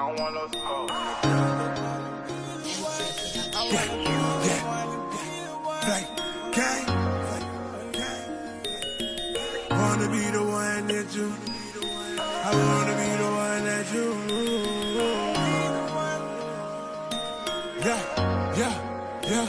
don't want no smoke. Like, gang. Wanna be the one that you. I wanna be the one that you. Yeah.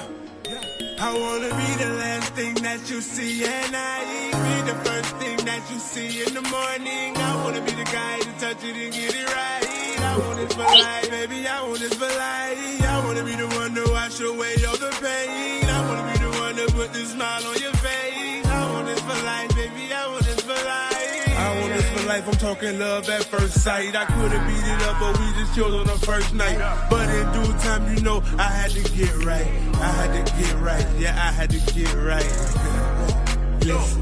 I wanna be the last thing that you see and I be the first thing that you see in the morning. I wanna be the guy to touch it and get it right. I want this for life, baby, I want this for life. I wanna be the one to wash away all the pain. I wanna be the one to put the smile on your face. I want this for life, baby, I want this for life. I want this for life, I'm talking love at first sight. I could've beat it up, but we just chilled on the first night. But in due time, you know, I had to get right. I had to get right, yeah, I had to get right. Listen.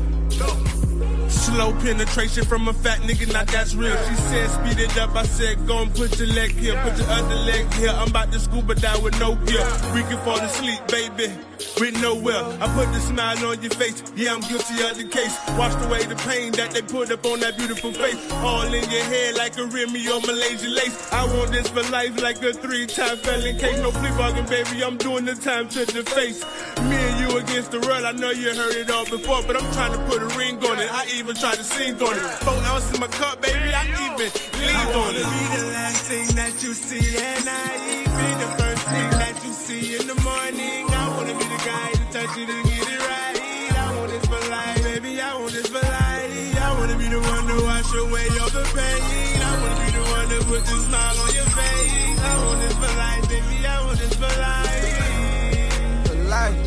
Slow penetration from a fat nigga, now that's real. She said speed it up, I said go and put your leg here, put your other leg here. I'm about to scuba dive with no gear. We can fall asleep, baby, with nowhere. I put the smile on your face, yeah, I'm guilty of the case. Washed away the pain that they put up on that beautiful face. All in your head like a Remy or Malaysian lace. I want this for life like a 3-time felon case. No plea bargain, baby, I'm doing the time to the face. Me and you against the world, I know you heard it all before, but I'm trying to put a ring on it. I even try to sing on it. 4 ounces in my cup, baby, I even lean on it. I wanna be the last thing that you see, and I be the first thing that you see in the morning. I wanna be the guy to touch it and get it right. I want this for life, baby, I want this for life. I wanna be the one to wash away all the pain. I wanna be the one to put the smile on your face. I want this for life, baby, I want this for life. For life.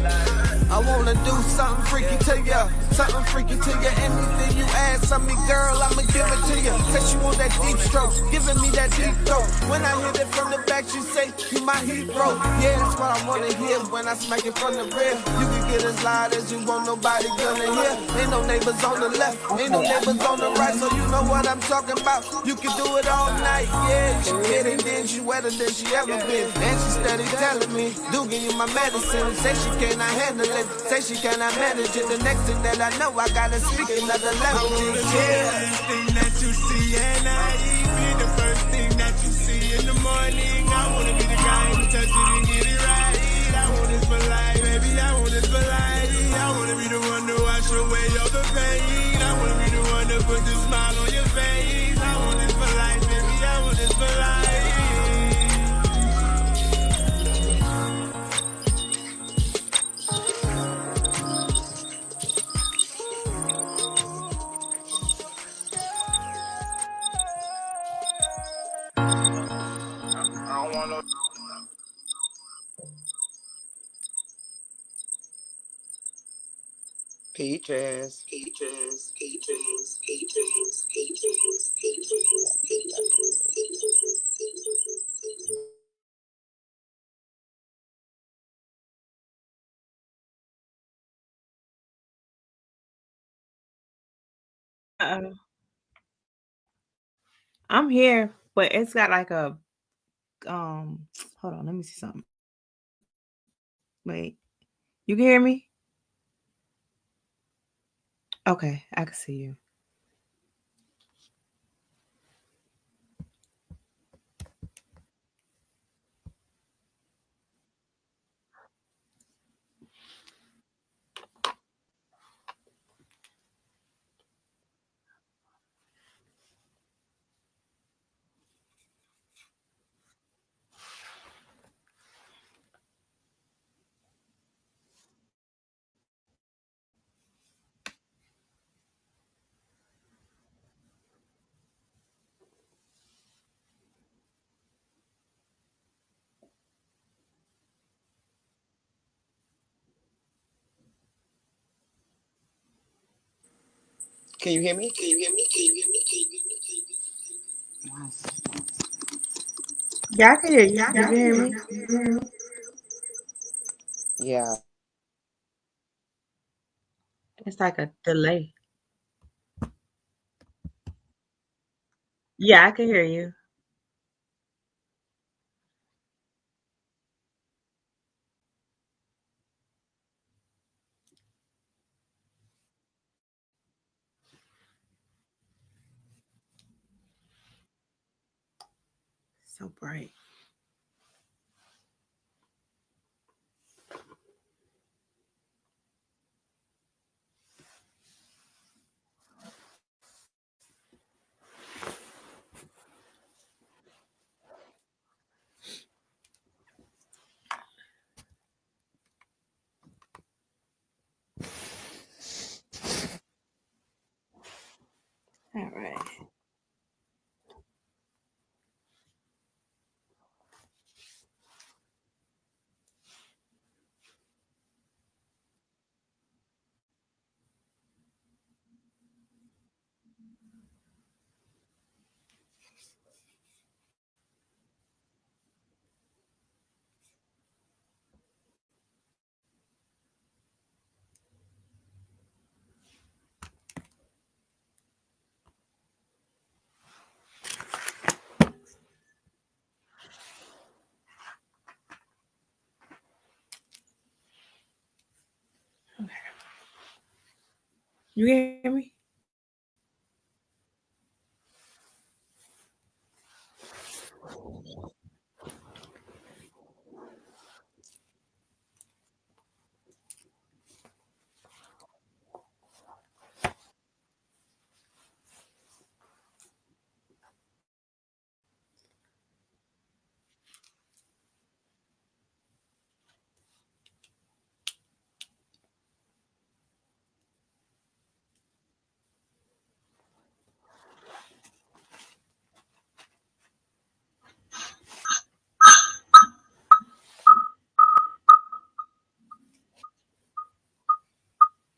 I wanna do something freaky to ya, something freaky to ya. Anything you ask of me, girl, I'ma give it to ya. Say she want that deep stroke, giving me that deep throat. When I hit it from the back, she say, you my hero. Yeah, that's what I wanna hear when I smack it from the rear. You can get as loud as you want, nobody gonna hear. Ain't no neighbors on the left, ain't no neighbors on the right, so you know what I'm talking about. You can do it all night, yeah. She get it, then she wetter than she ever been. And she steady telling me, do give you my medicine. Say she cannot handle it. Say she cannot manage it. The next thing that I know, I gotta speak another language. Yeah. The last thing that you see, and I be the first thing that you see in the morning. I wanna be the guy to touch it and get it right. I want this for life, baby. I want this for life. I wanna be the one to wash away all the pain. I wanna be the one to put the smile on your face. I want this for life, baby. I want this for life. I don't want no. Peaches. I'm here, but it's got like a hold on, let me see something. Wait. You can hear me? Okay, I can see you. Can you hear me? Yeah, I can hear you. You can hear me? Yeah. It's like a delay. Yeah, I can hear you. So bright. All right. Okay. You hear me?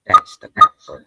That's the comfort.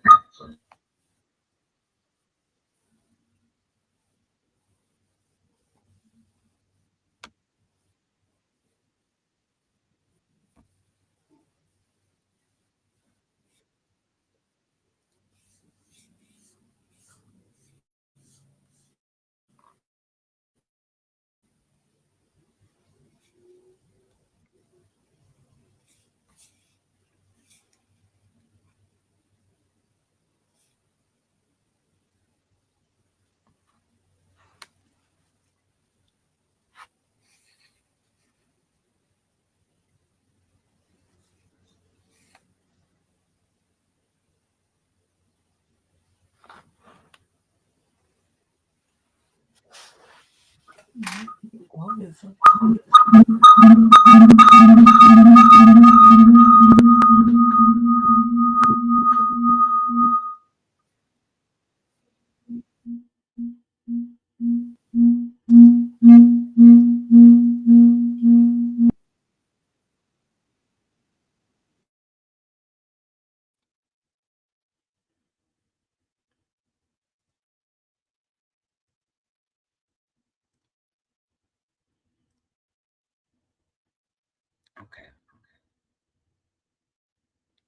Okay.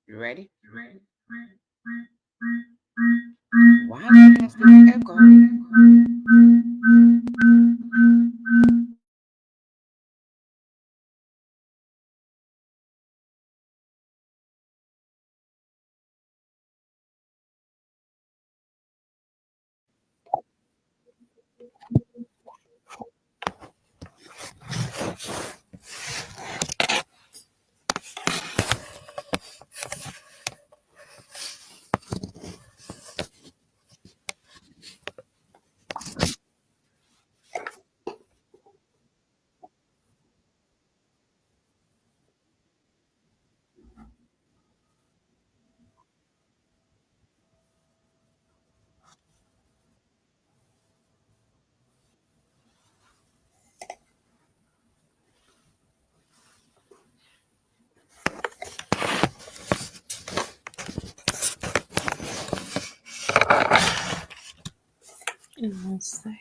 You ready? Why it has this echo? Let's see.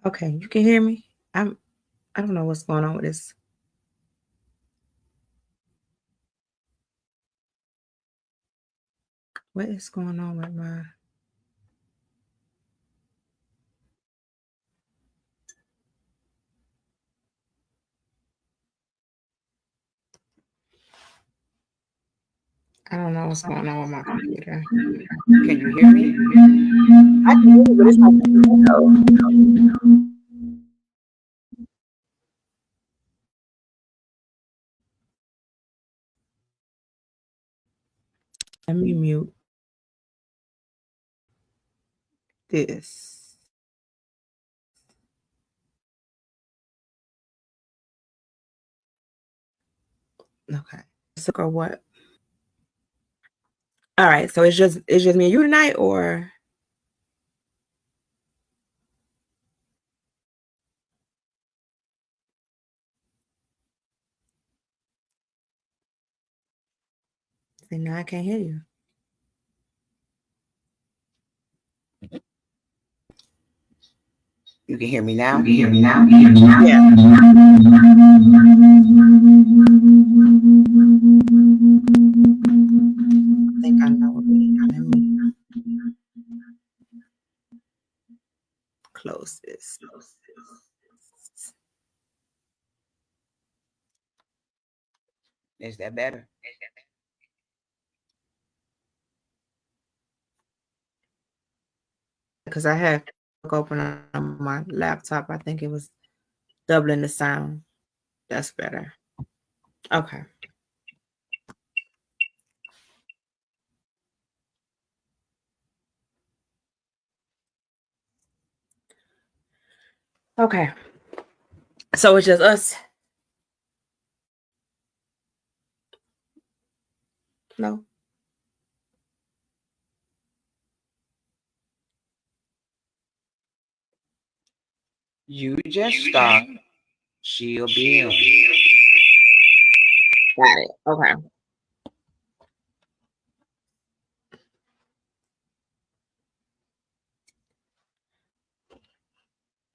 Okay, you can hear me? I don't know what's going on with this. What is going on with my I don't know what's going on with my computer. Can you hear me? I can hear you, but it's not echo. Let me mute this. Okay. So or what? All right. So it's just me and you tonight, or see, now I can't hear you. You can hear me now? Yeah. I think I know. Let me close this. Is that better? Because I had open on my laptop. I think it was doubling the sound. That's better. Okay. Okay. So it's just us. No. You just stop. She'll be in. Got it. Okay.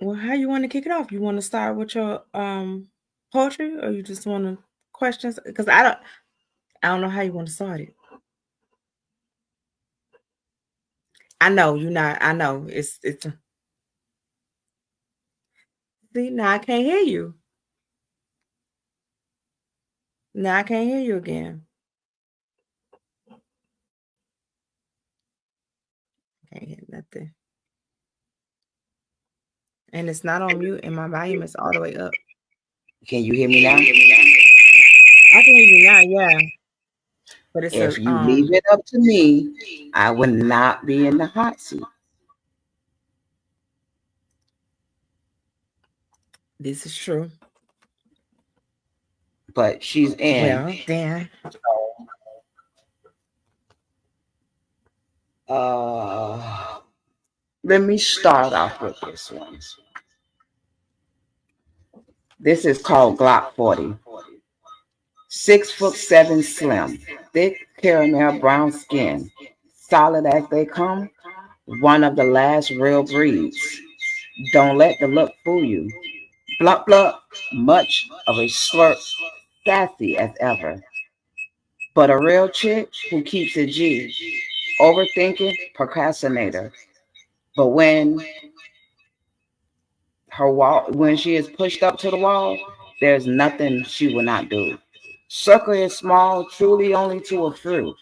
Well, how you want to kick it off? You want to start with your poetry, or you just want to questions? Because I don't know how you want to start it. I know you're not. I know it's. See, now I can't hear you. Now I can't hear you again. Can't hear nothing. And it's not on mute, and my volume is all the way up. Can you hear me now? I can hear you now, yeah. But it's If you leave it up to me, I would not be in the hot seat. This is true. But she's in. Well, then. Let me start off with this one. This is called Glock 40. 6'7" slim, thick caramel brown skin, solid as they come, one of the last real breeds. Don't let the look fool you. Blup blup, much of a slurp, sassy as ever. But a real chick who keeps it G. Overthinking, procrastinator. But when she is pushed up to the wall, there's nothing she will not do. Circle is small, truly only to a few.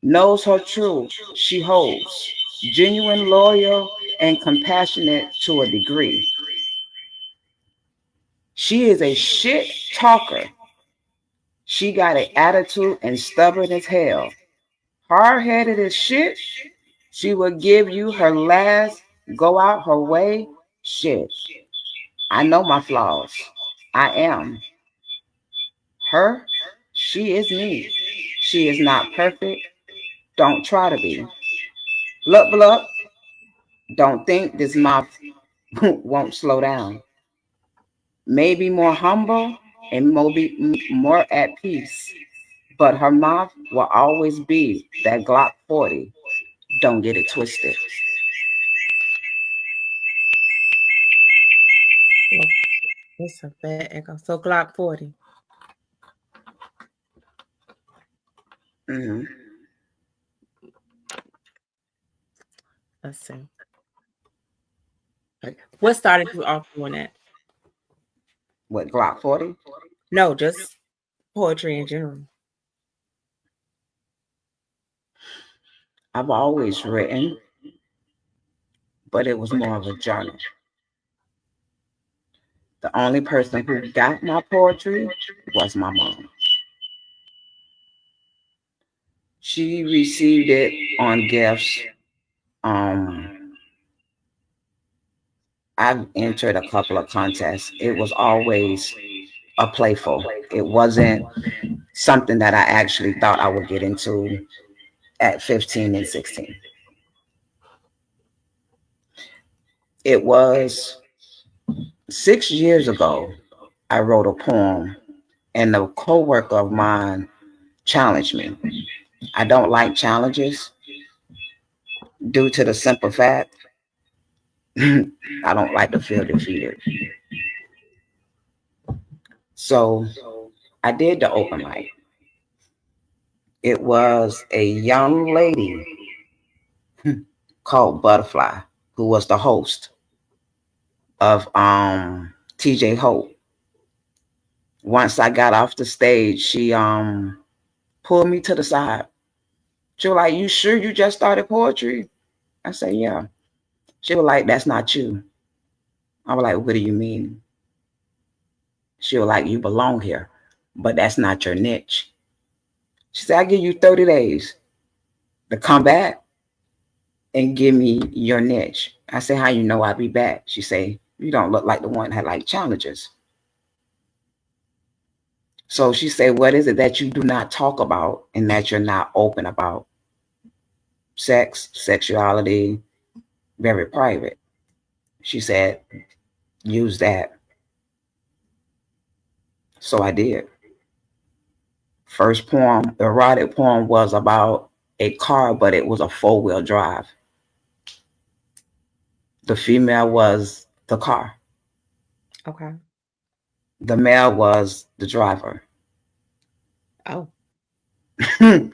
Knows her truth, she holds. Genuine, loyal, and compassionate to a degree. She is a shit talker. She got an attitude and stubborn as hell. Hard headed as shit. She will give you her last, go out her way. Shit. I know my flaws. I am her. She is me. She is not perfect. Don't try to be. Blup blup. Don't think this mouth won't slow down. Maybe more humble and maybe more at peace. But her mouth will always be that Glock 40. Don't get it twisted. Oh, it's a bad echo. So Glock 40. Mm-hmm. Let's see. What started you off doing that? What, Glock 40? No, just poetry in general. I've always written, but it was more of a journal. The only person who got my poetry was my mom. She received it on gifts. Um, I've entered a couple of contests. It was always a playful. It wasn't something that I actually thought I would get into at 15 and 16. It was 6 years ago. I wrote a poem, and a coworker of mine challenged me. I don't like challenges due to the simple fact I don't like to feel defeated. So I did the open mic. It was a young lady called Butterfly who was the host of TJ Hope. Once I got off the stage, she pulled me to the side. She was like, "You sure you just started poetry?" I said, "Yeah." She was like, "That's not you." I was like, "What do you mean?" She was like, "You belong here, but that's not your niche." She said, "I give you 30 days to come back and give me your niche." I said, "How you know I'll be back?" She said, "You don't look like the one that like challenges." So she said, "What is it that you do not talk about and that you're not open about?" Sex, sexuality, very private. She said, "Use that." So I did. First poem, erotic poem, was about a car, but it was a 4-wheel drive. The female was the car. Okay. The male was the driver. Oh. the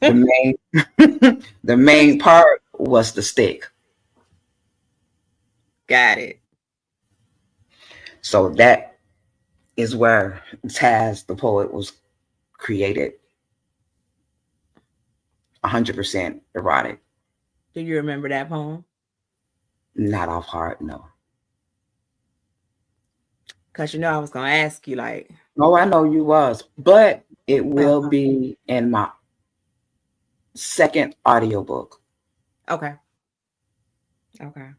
main the main part was the stick. Got it. So that is where Taz the poet was created. 100% erotic. Do you remember that poem? Not off heart, no. Because I was going to ask you, like, No, I know you was, but it will uh-huh. be in my second audiobook. Okay. Okay.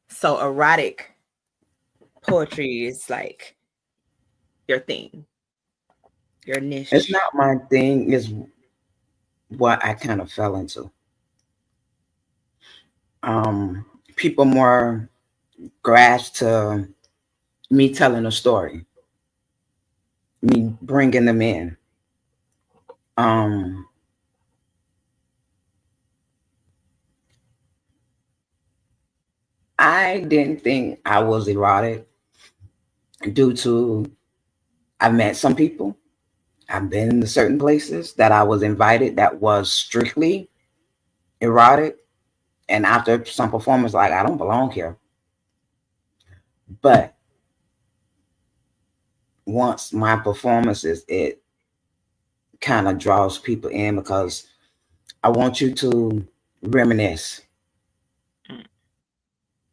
So erotic poetry is like your thing, your niche. It's not my thing, it's what I kind of fell into. People more grasp to me telling a story, me bringing them in. Um, I didn't think I was erotic due to I met some people. I've been to certain places that I was invited that was strictly erotic. And after some performance, like, I don't belong here. But once my performances, it kind of draws people in because I want you to reminisce.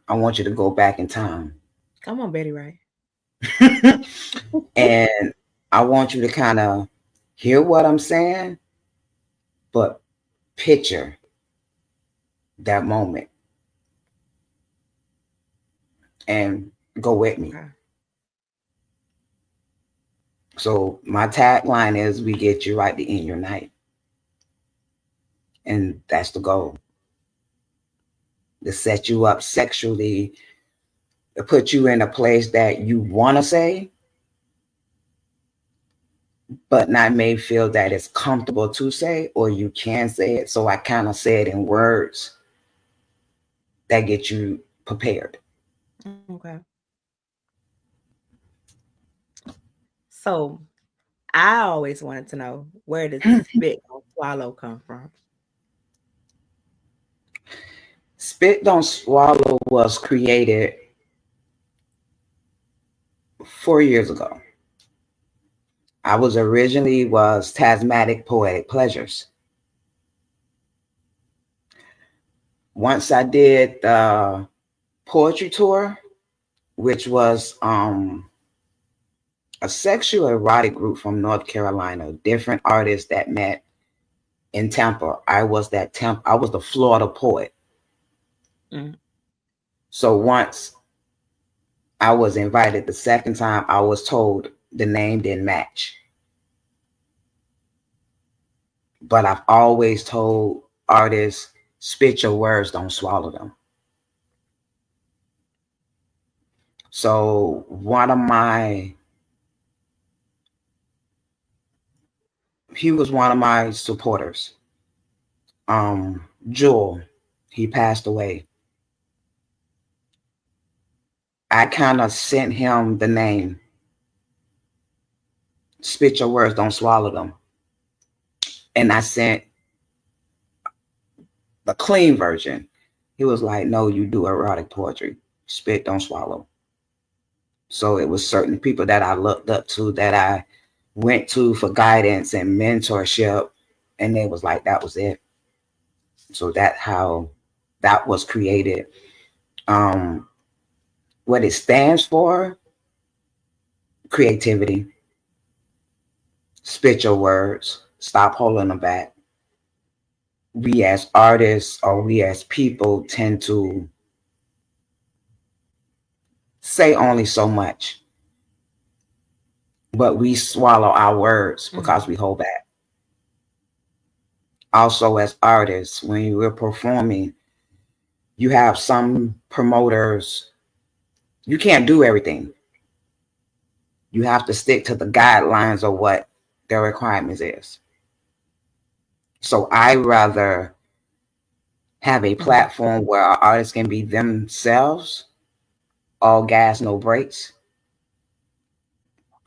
I want you to go back in time. Come on, Betty Wright. And I want you to kind of hear what I'm saying, but picture that moment and go with me. Okay. So my tagline is we get you right to end your night. And that's the goal. To set you up sexually, to put you in a place that you want to say, but not may feel that it's comfortable to say, or you can say it. So I kind of say it in words that get you prepared. Okay. So I always wanted to know, where does spit don't swallow come from? Spit Don't Swallow was created 4 years ago. I was originally was Tasmatic Poetic Pleasures. Once I did the poetry tour, which was a sexual erotic group from North Carolina, different artists that met in Tampa. I was the Florida poet. Mm. So once I was invited the second time, I was told the name didn't match. But I've always told artists, spit your words, don't swallow them. So he was one of my supporters. Jewel, he passed away. I kind of sent him the name, spit your words, don't swallow them. And I sent the clean version. He was like, no, you do erotic poetry. Spit, don't swallow. So it was certain people that I looked up to, that I went to for guidance and mentorship. And they was like, that was it. So that how that was created. Um, what it stands for, creativity, spit your words, stop holding them back. We as artists or we as people tend to say only so much, but we swallow our words because we hold back. Also, as artists, when we're performing, you have some promoters, you can't do everything. You have to stick to the guidelines of what their requirements is. So I rather have a platform where our artists can be themselves, all gas, no brakes.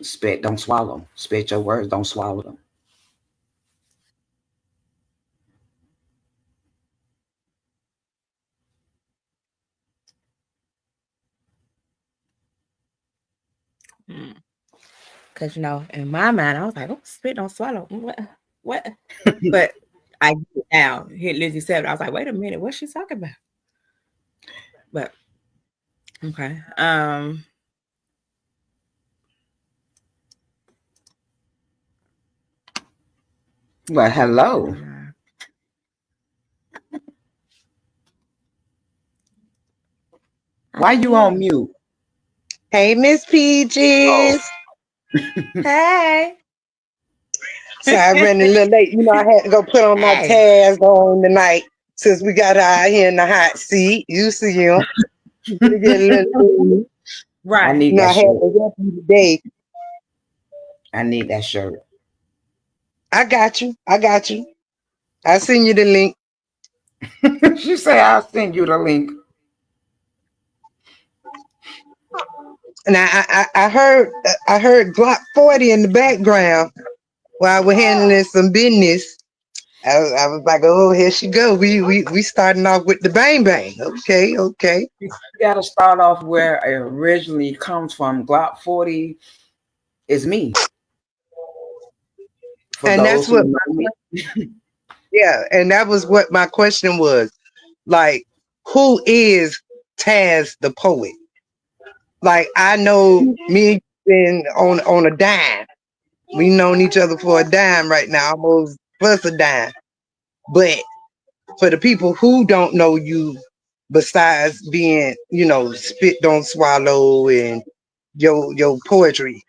Spit, don't swallow. Spit your words, don't swallow them. Because, in my mind, I was like, oh, spit don't swallow. What? What? But I get it now. Hit Lizzie said it. I was like, wait a minute, what's she talking about? But okay. Well, hello. Why you on mute? Hey, Miss Peaches. Hey. So I ran a little late. I had to go put on my Hey. task on tonight since we got her out here in the hot seat. You see him. To get a little Right. I need I that had shirt. to help you today. I need that shirt. I got you. I send you the link. She say I'll send you the link. And I heard Glock 40 in the background while we're handling some business. I was like, oh, here she go. We starting off with the bang bang. Okay. You gotta start off where it originally comes from. Glock 40 is me. For And that's those who what know me. and that was what my question was. Like, who is Taz the poet? Like, I know me and you been on a dime. We known each other for a dime right now, almost plus a dime. But for the people who don't know you, besides being, spit don't swallow and your poetry,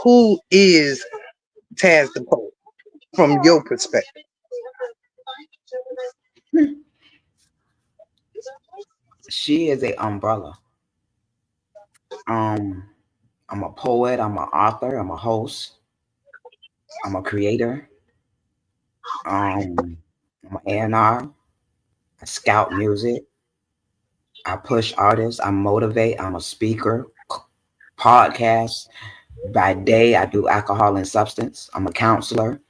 who is Taz the poet from your perspective? She is a umbrella. I'm a poet, I'm an author, I'm a host, I'm a creator, I'm an A&R, I scout music, I push artists. I motivate. I'm a speaker, podcast. By day, I do alcohol and substance. I'm a counselor.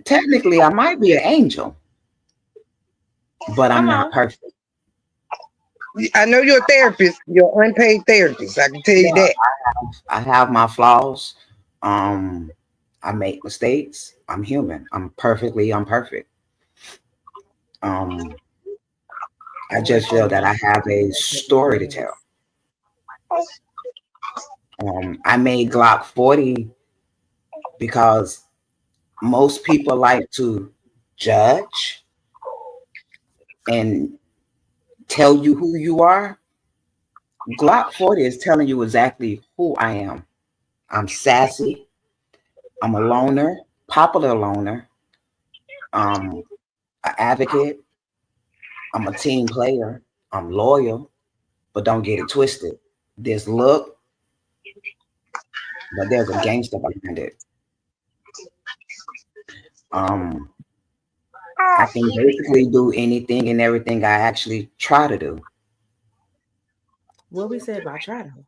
Technically, I might be an angel, but I'm Come not on. perfect. I know you're a therapist. You're unpaid therapist. I can tell you Yeah, that. I have my flaws. Um, I make mistakes. I'm human. I'm perfectly imperfect. Um, I just feel that I have a story to tell. I made Glock 40 because most people like to judge and tell you who you are. Glock 40 is telling you exactly who I am. I'm sassy. I'm a loner, popular loner. Um, an advocate. I'm a team player. I'm loyal, but don't get it twisted. There's look, but there's a gangster behind it. Um, I can basically do anything and everything I actually try to do. What we said about try though.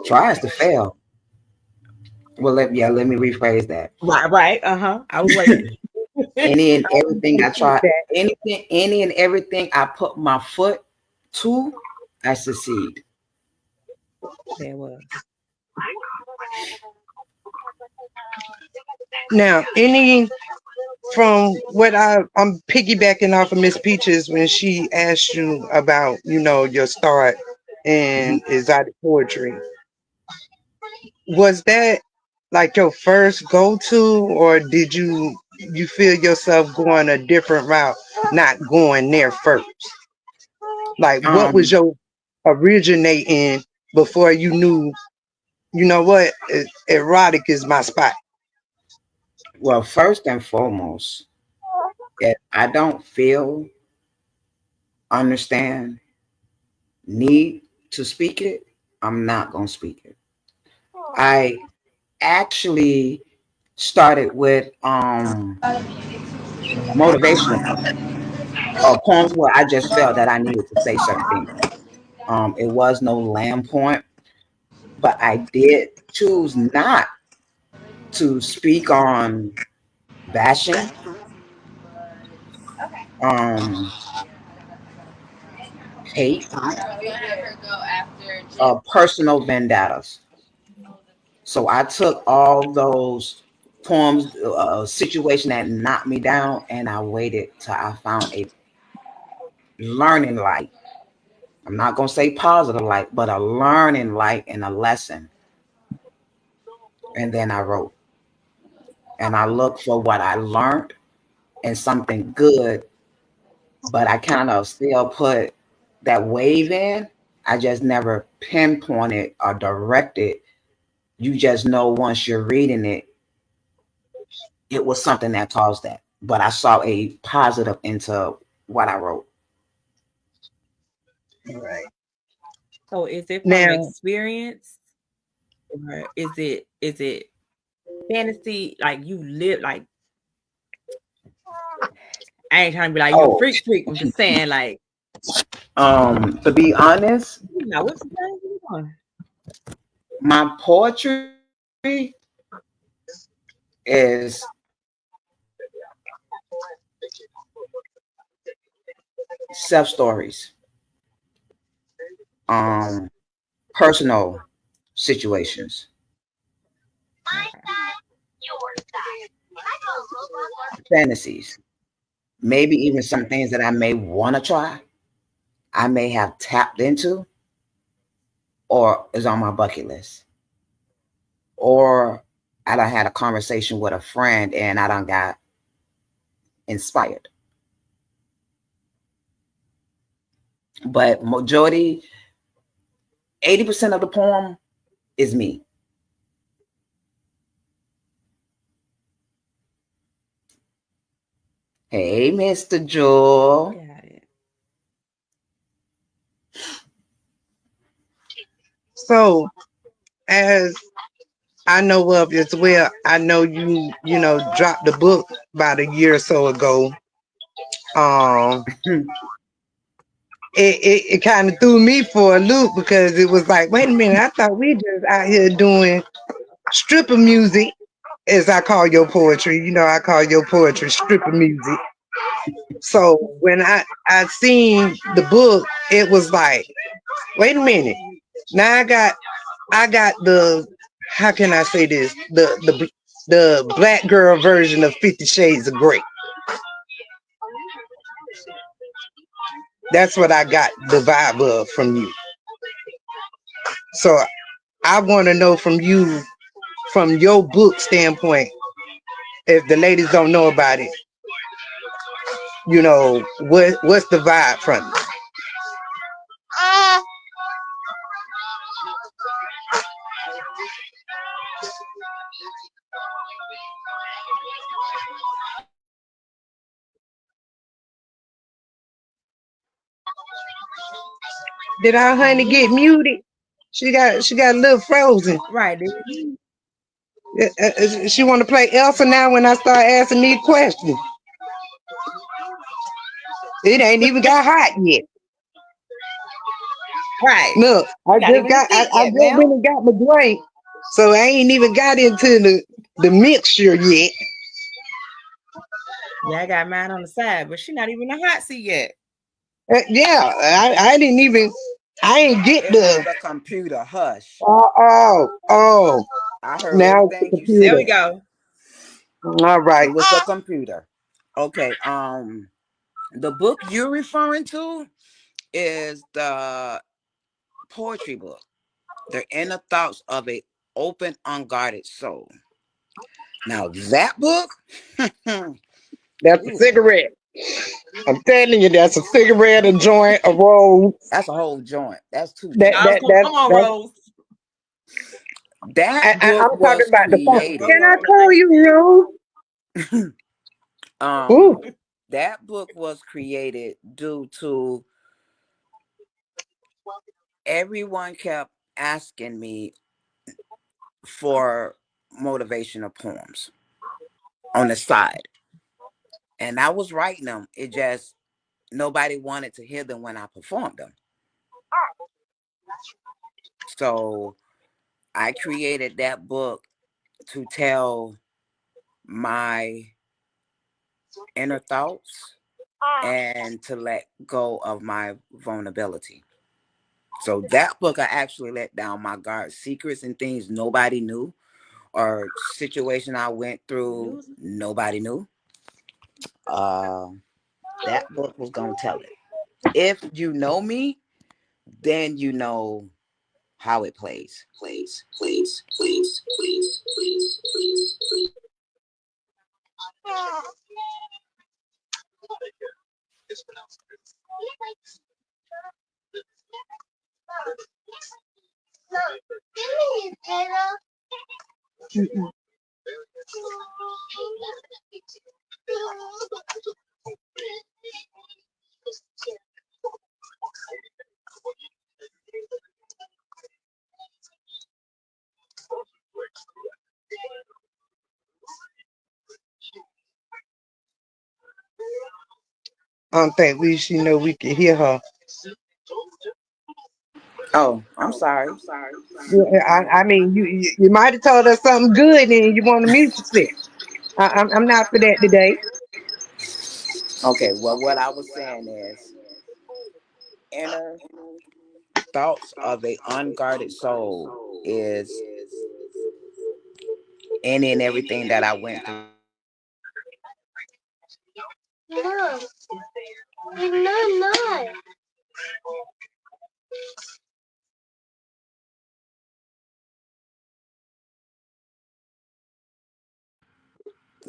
Try is to fail. Well, let me rephrase that. Right. I was waiting. Any and everything I try, That any and everything I put my foot to, I succeed. There was. now, any from what I'm piggybacking off of Miss Peaches when she asked you about, your start Mhm. in exotic poetry. Was that like your first go to, or did you feel yourself going a different route, not going there first? Like, what was Um, your originating before you knew, what, erotic is my spot? well, first and foremost, if I don't feel, understand, need to speak it, I'm not gonna speak it. I actually started with motivational poems where I just felt that I needed to say certain things. It was no land point, but I did choose not to speak on bashing, um, hate, personal vendettas. So I took all those poems, situation that knocked me down, and I waited till I found a learning light. I'm not gonna say positive light, but a learning light and a lesson. And then I wrote, and I looked for what I learned and something good, but I kind of still put that wave in. I just never pinpointed or directed. You just know once you're reading it, it was something that caused that. But I saw a positive into what I wrote. Right. So is it from Now, experience or is it fantasy? Like you live like I ain't trying to be like you a Oh, freak. I'm just saying like to be honest, now what's the thing you doing? my poetry is self stories, um, personal situations, fantasies, maybe even some things that I may want to try, I may have tapped into, or is on my bucket list, or I done had a conversation with a friend and I done got inspired. But majority, 80% of the poem is me. Hey, Mr. Jewel. Got it. so as I know of as well, I know you dropped the book about a year or so ago. Um, it kind of threw me for a loop because it was like, wait a minute, I thought we just out here doing stripper music, as I call your poetry. You know, I call your poetry stripper music. So when I seen the book, it was like, wait a minute. Now I got the, how can I say this? The black girl version of 50 Shades of Grey. That's what I got the vibe of from you. So I want to know from you, from your book standpoint, if the ladies don't know about it, what's the vibe from it? Did our honey get muted? She got a little frozen. Right. She want to play Elsa now when I start asking these questions. It ain't even got hot yet. Right. Look, I Not just even got I, sick I yet, just Mel. went and got my drink, so I ain't even got into the mixture yet. Yeah, I got mine on the side, but she not even in the hot seat yet. Yeah, I didn't even. I ain't get It was the. the computer. Hush. Oh. I heard Now it's the everything you There we computer. said. go. All right. It was the computer. Okay. The book you're referring to is the poetry book, The Inner Thoughts of a Open, Unguarded Soul. Now that book, That's a ooh, cigarette. I'm telling you, that's a cigarette, a joint, a roll. that's a whole joint. That's two That I was joints. that going, that come on, that. Rose. That book I'm talking was about the phone. Can I created. call you Rose? Um, Ooh, that book was created due to everyone kept asking me for motivational poems on the side, and I was writing them. It just nobody wanted to hear them when I performed them. So I created that book to tell my inner thoughts and to let go of my vulnerability. So that book, I actually let down my guard, secrets and things nobody knew, or situation I went through nobody knew. Uh, that book was gonna tell it. If you know me, then you know how it plays. I don't think we can hear her. Oh, I'm sorry. Yeah, I mean, you might have told us something good and you want to mute yourself. I'm not for that today. Okay, well, what I was saying is inner thoughts of a unguarded soul is any and everything that I went through.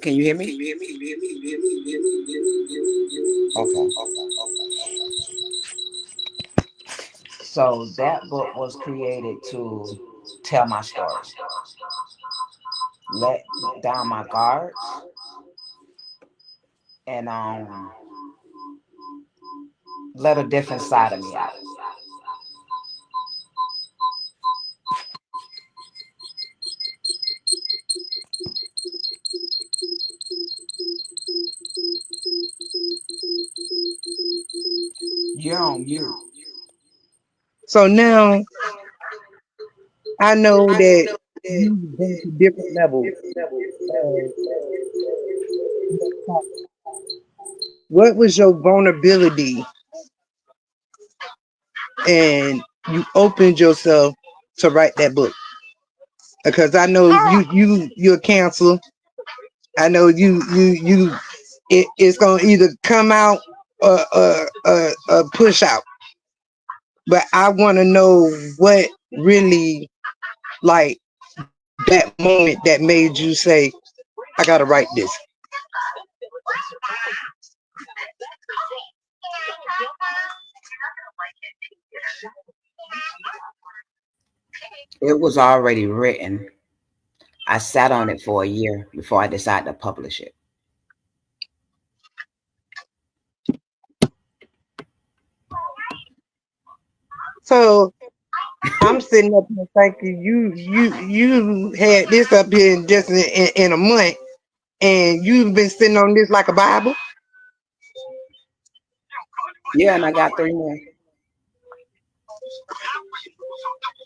Can you hear me? Okay. So that book was created to tell my story, let down my guards, and let a different side of me out. You don't you. So now I know that you've been to different levels. Uh, what was your vulnerability and you opened yourself to write that book? Because I know you're cancer. I know it's gonna either come out or push out. But I want to know what really like that moment that made you say, I gotta write this. It was already written. I sat on it for a year before I decided to publish it. So I'm sitting up here thinking you had this up here in just in a month, and you've been sitting on this like a Bible. Yeah, and I got 3 more.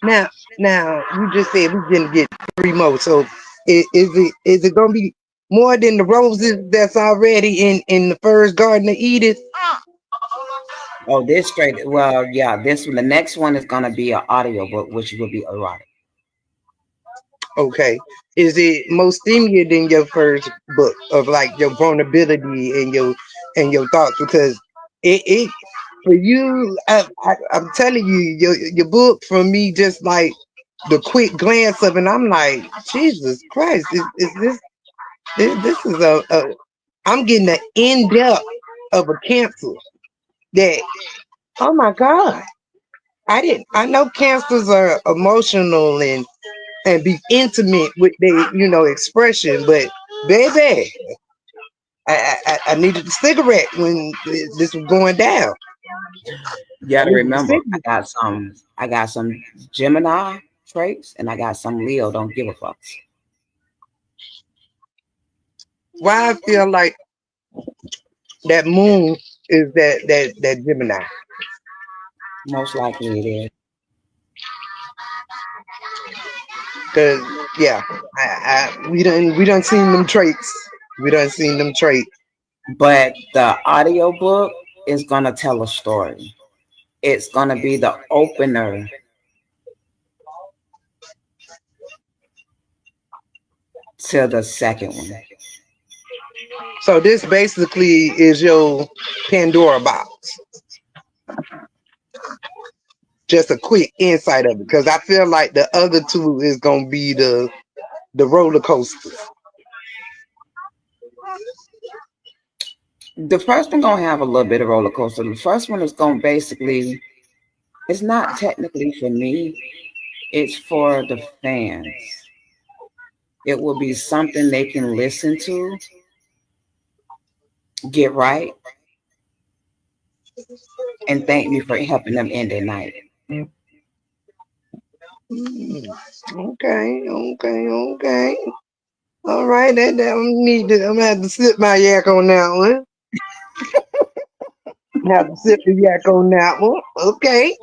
Now, now you just said we didn't get 3 more. So is it gonna be more than the roses that's already in the first Garden of Eden? Oh, this straight. Well, yeah, this one. The next one is gonna be an audio book, which will be erotic. Okay. Is it more stimulating than your first book of like your vulnerability and your thoughts? Because it for you, I'm telling you, your book for me just like the quick glance of it. I'm like, Jesus Christ, is this is a I'm getting the in depth of a cancer that, oh my God, I know cancers are emotional and be intimate with their expression, but baby, I needed a cigarette when this was going down. You I gotta needed a remember, I cigarette. got some. I got some Gemini traits, and I got some Leo. Don't give a fuck. Why I feel like that moon is that Gemini. Most likely it is. Cause yeah, we done seen them traits. We done seen them traits. But the audio book is gonna tell a story. It's gonna be the opener to the second one. So this basically is your Pandora box. Just a quick insight of it, because I feel like the other two is gonna be the roller coasters. The first one gonna have a little bit of roller coaster. The first one is gonna basically. It's not technically for me. It's for the fans. It will be something they can listen to, get right, and thank me for helping them end their night. Mm, okay, okay, okay. All right, that I'm gonna have to sip my yak on that one. Have to sip the yak on that one. Okay.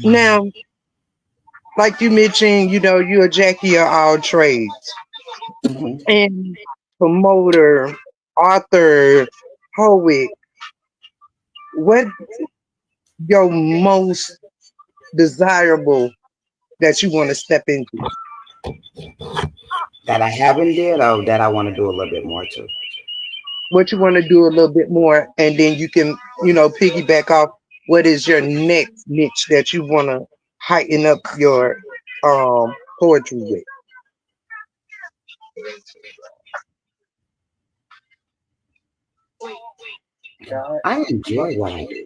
Now, like you mentioned, you're a Jackie of all trades. Mhm. And promoter, author, poet, what your most desirable that you want to step into? That I haven't did, or that I want to do a little bit more too. What you want to do a little bit more, and then you can, piggyback off what is your next niche that you want to heighten up your poetry with. I enjoy what I do.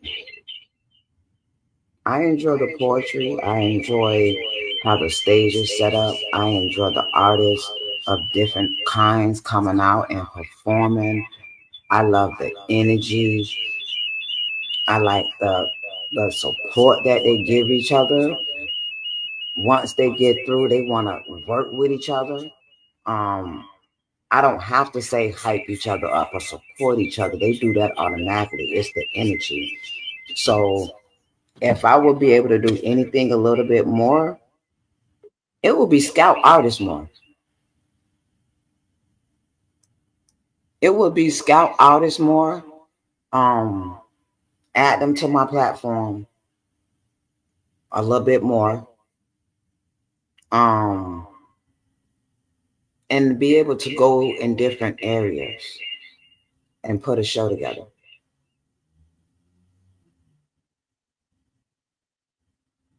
I enjoy the poetry. I enjoy how the stage is set up. I enjoy the artists of different kinds coming out and performing. I love the energy. I like the support that they give each other. Once they get through, they want to work with each other. Um, I don't have to say hype each other up or support each other. They do that automatically. It's the energy. So If I would be able to do anything a little bit more, it would be scout artists more. It would be scout artists more. Um, Add them to my platform a little bit more. Um, and be able to go in different areas and put a show together.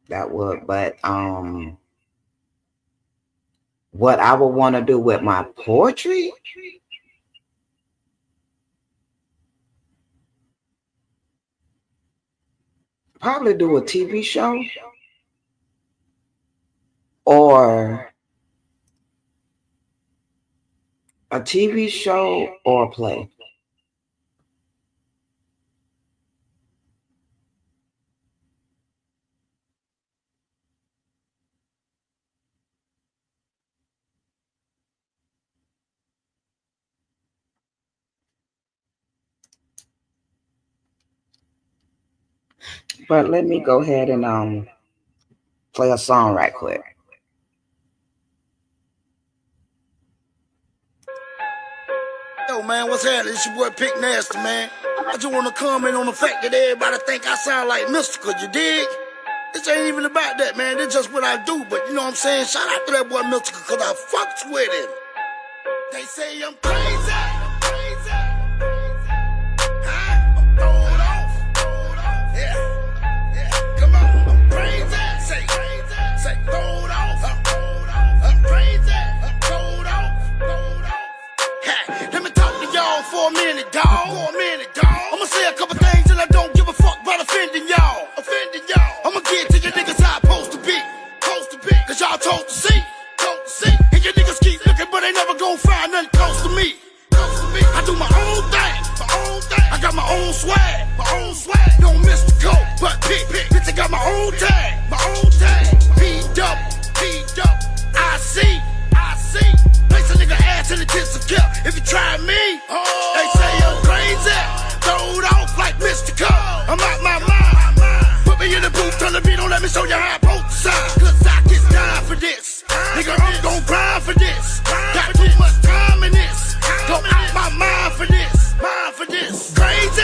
That would, but what I would want to do with my poetry, probably do a TV show or a TV show or a play. But let me go ahead and play a song right quick. Yo, man, what's happening? It's your boy Pick Nasty, man. I just want to comment on the fact that everybody think I sound like Mystical, you dig? This ain't even about that, man. This just what I do. But you know what I'm saying? Shout out to that boy Mystical, because I fucks with him. They say I'm crazy. For a minute, dawg. I'ma say a couple things and I don't give a fuck about offending y'all. I'ma get to your niggas how I supposed to be. Cause y'all told to see. And your niggas keep looking, but they never gon' find nothing close to me. I do my own thing. I got my own swag. Don't miss the code, but bitch, I got my own tag. P-double. I see. Place a nigga ass in the tits of cap. If you try me, they say I'm crazy. Throwed off like Mystical. I'm out my mind. Put me in the booth, turn the beat on, let me show you how I post the sign. Cause I get down for this. Nigga, I'm gon' grind for this. Got too much time in this. Go out my mind for this. Crazy.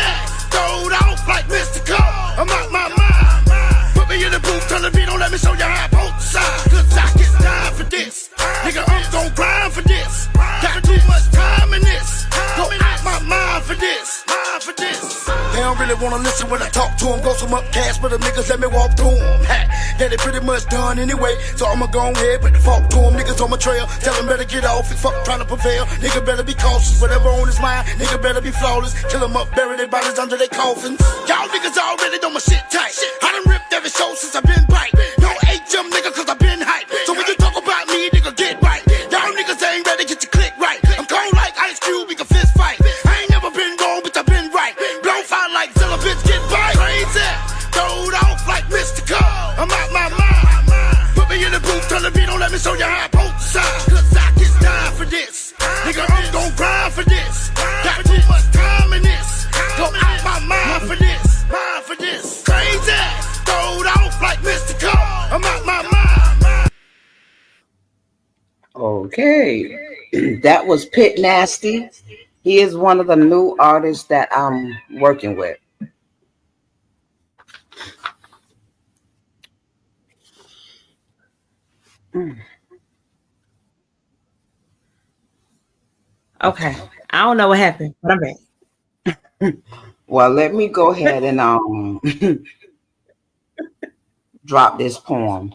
Throwed off like Mystical. I'm out my mind. Put me in the booth, turn the beat on, let me show you how I post the sign. Cause I get down for this. Nigga, I'm gon' grind for this. Got too much time in this. Go out my mind for this. They don't really wanna listen when I talk to them. Go some upcast, but the niggas let me walk through them. Yeah, they pretty much done anyway. So I'ma go ahead, but the fuck to them. Niggas on my trail, tell them better get off. He fuck trying to prevail. Nigga better be cautious. Whatever on his mind, nigga better be flawless. Kill them up, bury their bodies under their coffins. Y'all niggas already know my shit tight. I done ripped every show since I been bite. No HM nigga, cause I been hype. So when you talk about me, nigga, get right. Y'all niggas ain't ready, get your click right. I'm cold like Ice Cube, we can fist fight. I ain't never been wrong, bitch, I been right. Blow fire like Zilla, bitch, get right. Crazy, throwed off like Mystical. I'm out my mind. Put me in the booth, turn the beat on, let me show you how I post the sign. Cause I get down for this. Nigga, I'm gon' grind for this. Got too much time in this. Go out my mind for this. Crazy, throwed off like Mystical. I'm out my mind. Okay, that was Pit Nasty. He is one of the new artists that I'm working with. Okay. I don't know what happened, but I'm back. Well, let me go ahead and drop this poem.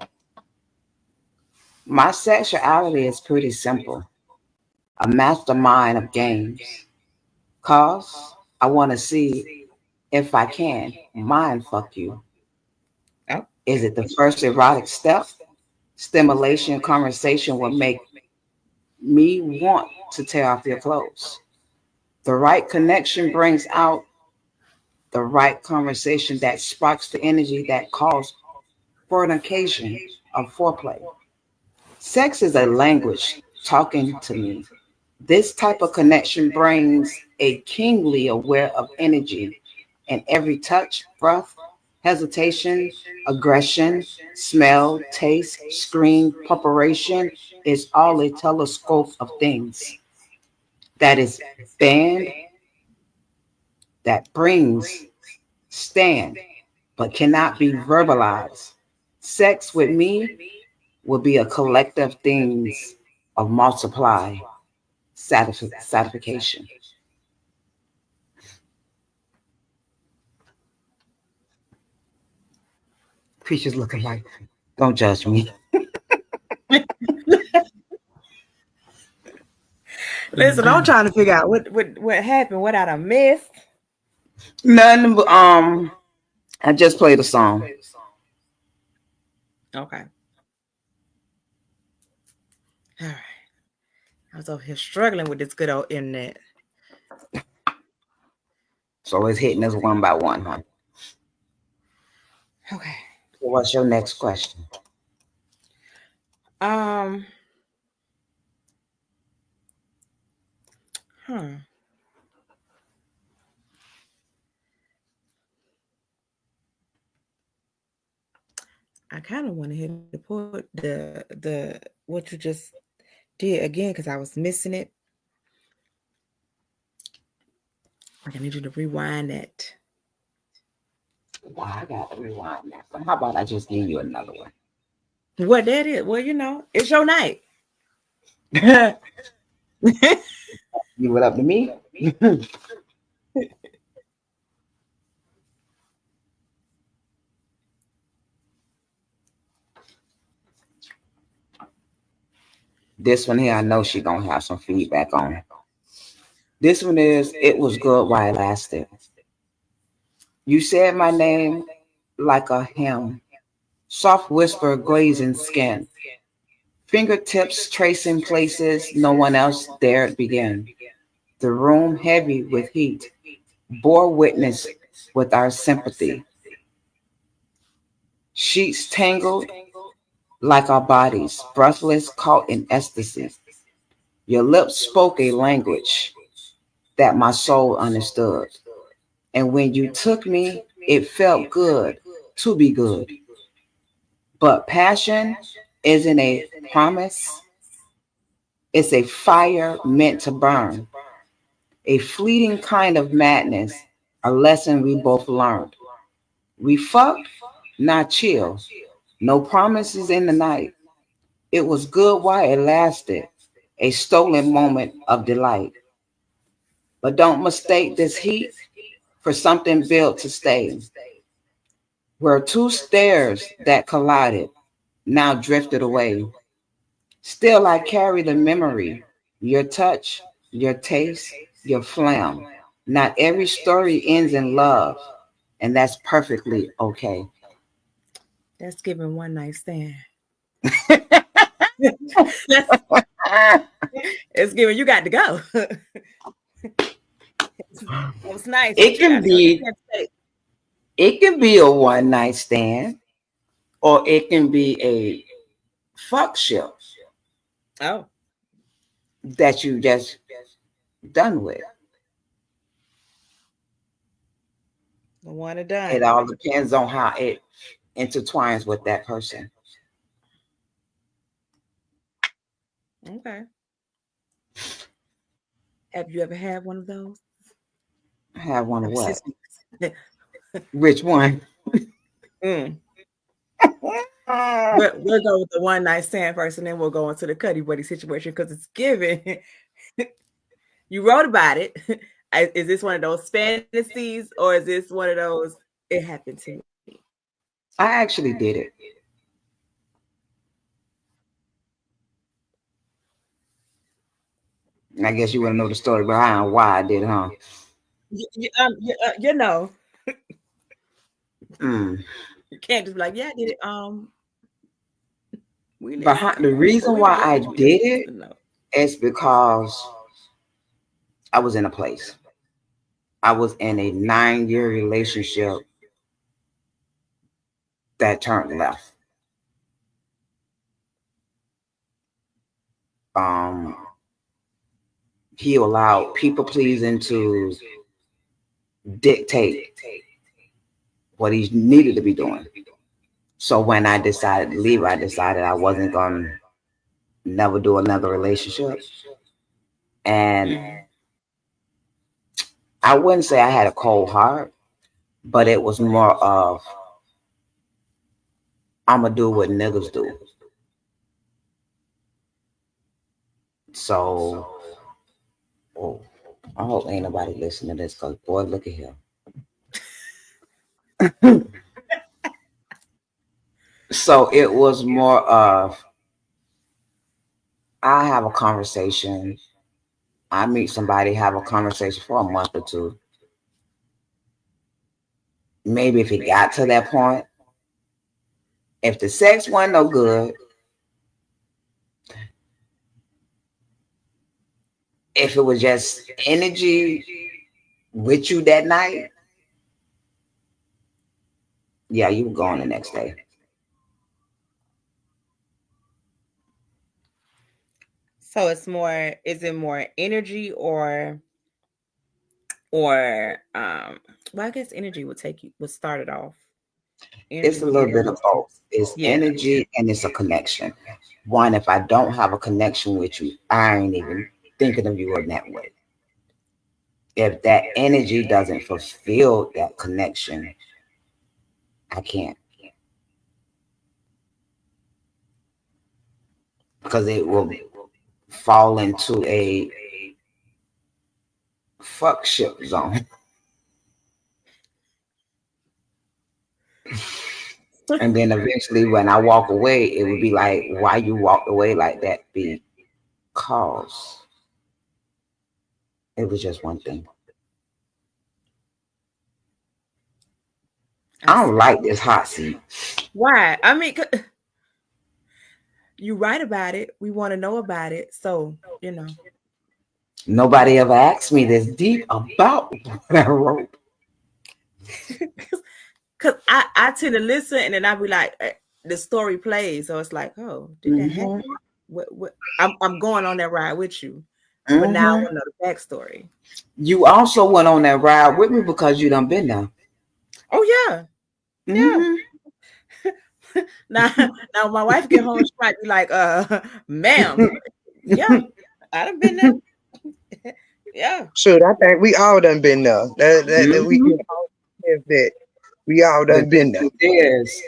My sexuality is pretty simple. A mastermind of games. Cause I want to see if I can mind fuck you. Oh. Is it the first erotic step? Stimulation conversation will make me want to tear off your clothes. The right connection brings out the right conversation that sparks the energy that calls for an occasion of foreplay. Sex is a language talking to me. This type of connection brings a keenly aware of energy, and every touch, breath, hesitation, aggression, smell, taste, screen, preparation is all a telescope of things that is banned, that brings, stand, but cannot be verbalized. Sex with me will be a collective things of multiply satisfaction. Preacher's looking like, don't judge me. Listen, I'm trying to figure out what happened, what I done missed. None. I just played a song. Okay. All right. I was over here struggling with this good old internet. So it's hitting us one by one, huh? Okay. So what's your next question? Huh. I kind of want to hit the put the what you just did again because I was missing it. I need you to rewind that. Well, I got to rewind that. But how about I just give you another one? What that is? Well, you know, it's your night. Leave it up to me. This one here, I know she gonna have some feedback on. This one is, it was good while it lasted. You said my name like a hymn, soft whisper glazing skin, fingertips tracing places no one else dared begin. The room heavy with heat, bore witness with our sympathy. Sheets tangled like our bodies, breathless, caught in ecstasy. Your lips spoke a language that my soul understood. And when you took me, it felt good to be good. But passion isn't a promise, it's a fire meant to burn, a fleeting kind of madness, a lesson we both learned. We fucked, not chill, no promises in the night. It was good while it lasted, a stolen moment of delight. But don't mistake this heat for something built to stay. Where two stairs that collided now drifted away. Still, I carry the memory, your touch, your taste, your phlegm. Not every story ends in love, and that's perfectly okay. That's giving one night stand. It's giving you got to go. That was nice. It can be a one night stand, or it can be a fuck ship Oh, that you just done with. the one and done. It all depends on how it intertwines with that person. Okay. Have you ever had one of those? Have one of what? Mm. Which one? We'll go with the one night stand first, and then we'll go into the Cuddy Buddy situation because it's given. You wrote about it. Is this one of those fantasies, or is this one of those it happened to me? I actually did it. I guess you want to know the story behind why I did it, huh? You know. Mm. You can't just be like, yeah, I did it. The reason why I did it is because I was in a place. I was in a 9-year relationship that turned left. He allowed people pleasing to dictate what he needed to be doing. So when I decided to leave, I decided I wasn't going to never do another relationship. And I wouldn't say I had a cold heart, but it was more of, I'm going to do what niggas do. So, oh, I hope ain't nobody listening to this, because boy, look at him. So it was more of, I have a conversation, I meet somebody, have a conversation for a month or two. Maybe if it got to that point, if the sex wasn't no good, if it was just energy with you that night, yeah, you were going the next day. So it's more, is it more energy or well, I guess energy would start it off. It's a Energy, little bit of both. It's yeah. energy and it's a connection. One, if I don't have a connection with you, I ain't even thinking of you in that way. If that energy doesn't fulfill that connection, I can't. Because it will fall into a fuck ship zone. And then eventually when I walk away, it would be like, why you walked away like that? Because it was just one thing. I don't like this hot seat. Why? I mean, you write about it. We want to know about it. So, Nobody ever asked me this deep about what I wrote. Because I tend to listen and then I'll be like, the story plays. So it's like, oh, did that happen? What? I'm going on that ride with you. But now I want to know the backstory. You also went on that ride with me because you done been there. Oh, yeah. Yeah. Now my wife get home, she might be like, ma'am. Yeah, I done been there. Yeah. Shoot, I think we all done been there. That we can all have that. We all done been there. Is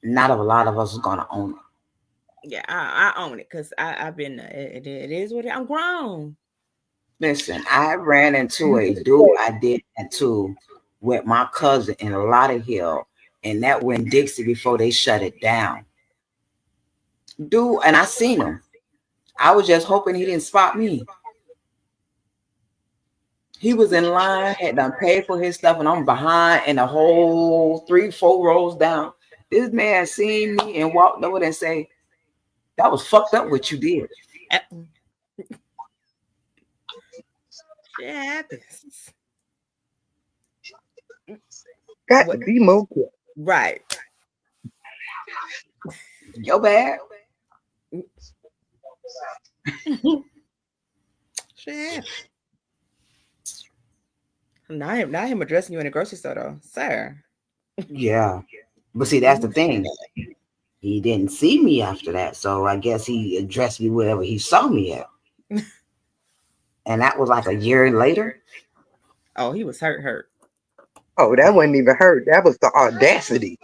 not a lot of us is gonna own it. Yeah, I own it because I've been there. It is what I'm grown. Listen, I ran into a dude I did that too with my cousin in Lauderhill, and that went Dixie before they shut it down. Dude, and I seen him. I was just hoping he didn't spot me. He was in line, had done paid for his stuff, and I'm behind in a whole 3-4 rows down. This man seen me and walked over there and say, "That was fucked up what you did." Shit happens. Got to be more careful. Right. Yo bad. Shit. Not him addressing you in the grocery store though, sir. Yeah. But see, that's the thing. He didn't see me after that. So I guess he addressed me wherever he saw me at. And that was like a year later. Oh, he was hurt. Oh, that wasn't even hurt. That was the audacity.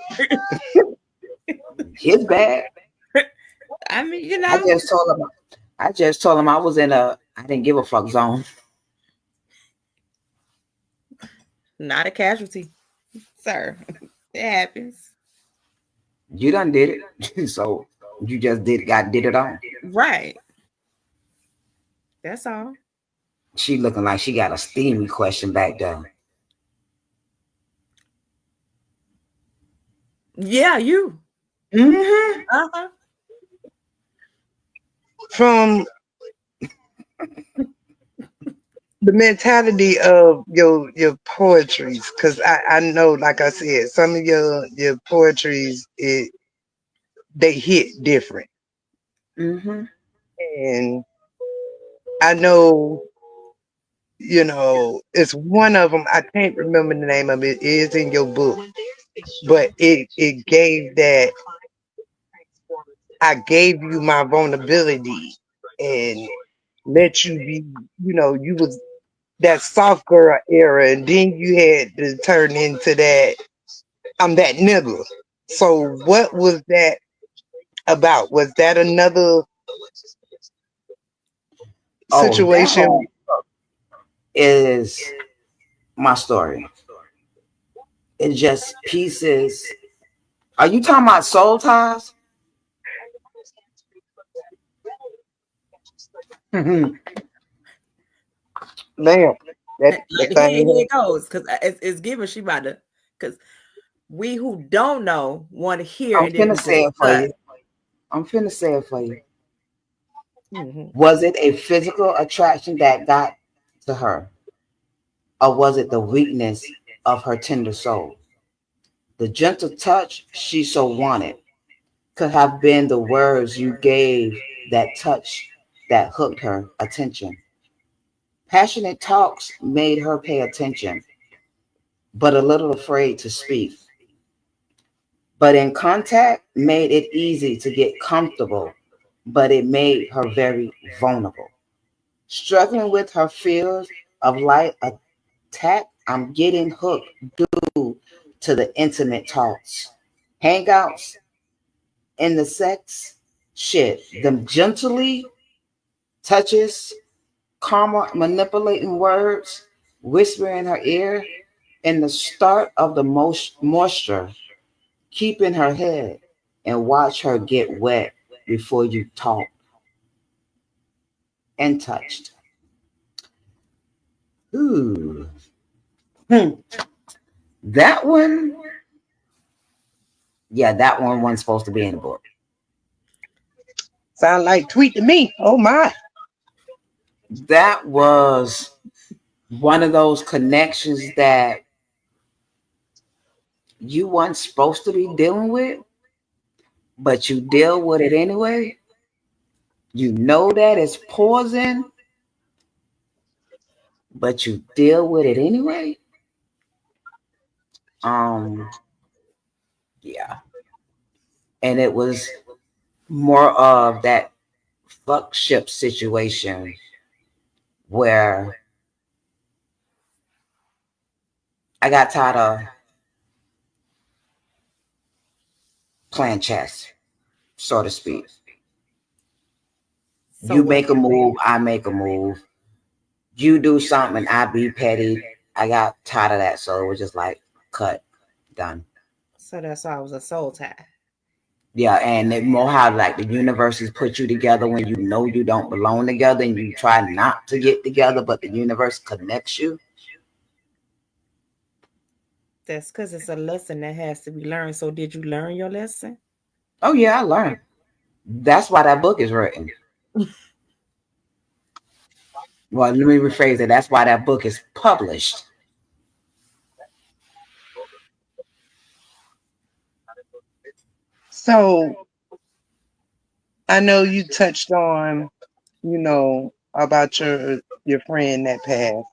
His bad. I mean, I just told him I was in I didn't give a fuck zone. Not a casualty, sir. It happens. You done did it. So you just did it on. Right. That's all. She looking like she got a steamy question back there. Yeah, you. Uh-huh. From the mentality of your poetries, because I know, like I said, some of your poetries they hit different. And I know You know, it's one of them. I can't remember the name of it. It is in your book, but it gave that I gave you my vulnerability and let you be. You know, you was that soft girl era, and then you had to turn into that. I'm that nigga. So what was that about? Was that another Oh, that situation? is my story. It's just pieces. Are you talking about soul ties? Ma'am, that Here, thing. here it goes, because it's given she about to, because we who don't know want to hear, I'm and then finna we say it for discuss. you. I'm finna say it for you. Mhm. Was it a physical attraction that got to her, or was it the weakness of her tender soul? The gentle touch she so wanted could have been the words you gave that touch that hooked her attention. Passionate talks made her pay attention, but a little afraid to speak. But in contact made it easy to get comfortable, but it made her very vulnerable. Struggling with her fears of light attack, I'm getting hooked due to the intimate talks. Hangouts in the sex, shit, them gently touches, calmer manipulating words, whisper in her ear, and the start of the most moisture, keep in her head and watch her get wet before you talk and touched. Ooh. Hmm. That one, yeah, that one wasn't supposed to be in the book. Sound like tweet to me. Oh my. That was one of those connections that you weren't supposed to be dealing with, but you deal with it anyway. You know that it's poison, but you deal with it anyway. Um, yeah. And it was more of that fuck ship situation where I got tired of playing chess, so to speak. So You what? make a move, I make a move. You do something, I be petty. I got tired of that, so it was just like cut, done. So that's why it was a soul tie. Yeah, and it more how like the universes put you together when you know you don't belong together and you try not to get together, but the universe connects you. That's because it's a lesson that has to be learned. So did you learn your lesson? Oh yeah, I learned. That's why that book is written. Well, let me rephrase it. That's why that book is published. So I know you touched on, about your friend that passed.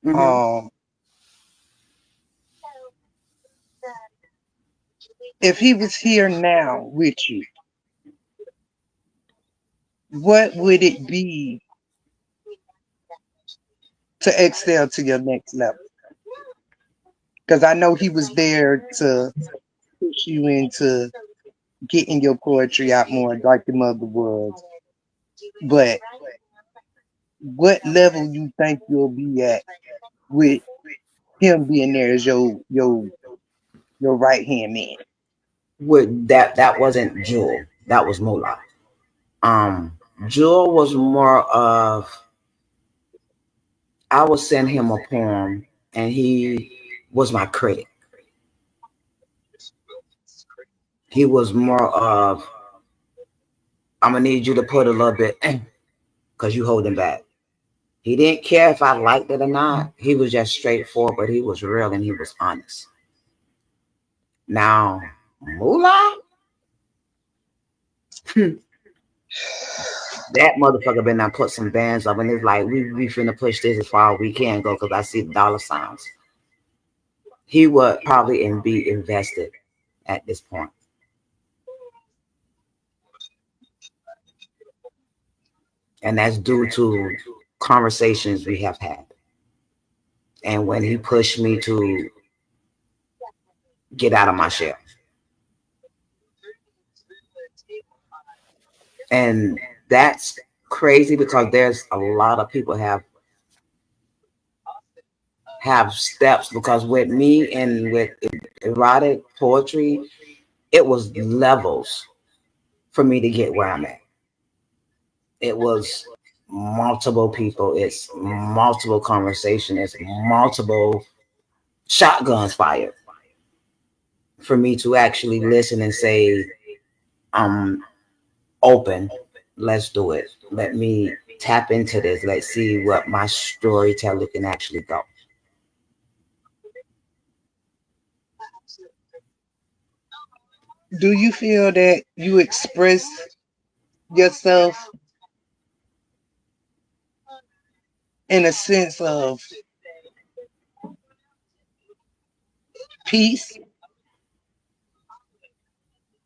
Hmm. Um, if he was here now with you, what would it be to excel to your next level? Because I know he was there to push you into getting your poetry out more, like the mother was. But what level you think you'll be at with him being there as your right hand man? With that wasn't Jewel. That was Moolah. Um, Jewel was more of I would send him a poem and he was my critic. He was more of I'm gonna need you to put a little bit because you holding back. He didn't care if I liked it or not. He was just straightforward, but he was real and he was honest. Now, Moolah, That motherfucker been done put some bands up, and it's like we finna push this as far as we can go because I see the dollar signs. He would probably be invested at this point. And that's due to conversations we have had. And when he pushed me to get out of my shell. And that's crazy because there's a lot of people have steps, because with me and with erotic poetry, it was levels for me to get where I'm at. It was multiple people, it's multiple conversation, it's multiple shotguns fired for me to actually listen and say, I'm open, let's do it. Let me tap into this. Let's see what my storytelling can actually go. Do you feel that you express yourself in a sense of peace?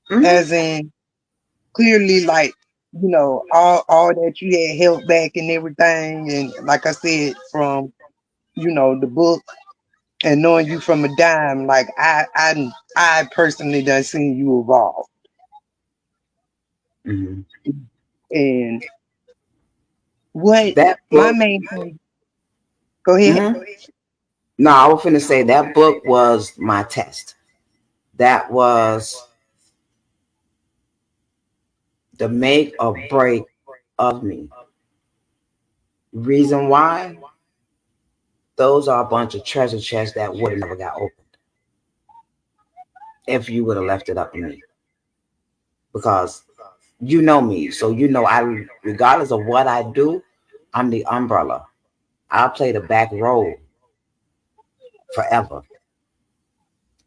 Mm-hmm. As in, clearly, like, you know, all that you had held back and everything, and like I said, from, you know, the book and knowing you from a dime, like I personally done seen you evolve. Mm-hmm. And what That my book, main thing, go ahead. mm-hmm. No, I was finna say that book was my test. That was the make or break of me. Reason why? Those are a bunch of treasure chests that would have never got opened if you would have left it up to me. Because you know me, so you know I, regardless of what I do, I'm the umbrella. I'll play the back role forever.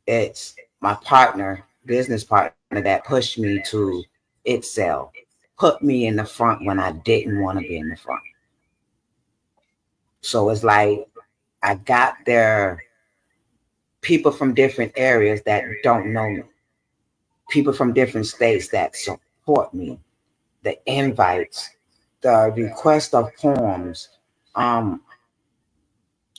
It's my partner, business partner, that pushed me to excel, put me in the front when I didn't want to be in the front. So it's like I got there people from different areas that don't know me, people from different states that support me, the invites, the request of poems,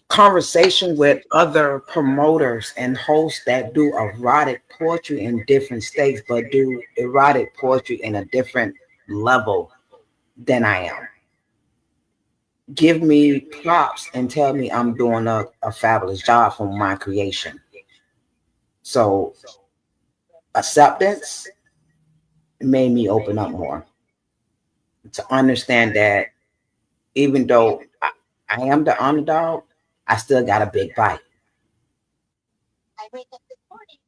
conversation with other promoters and hosts that do erotic poetry in different states, but do erotic poetry in a different level than I am. Give me props and tell me I'm doing a fabulous job for my creation. So acceptance made me open up more to understand that even though I am the underdog, I still got a big bite.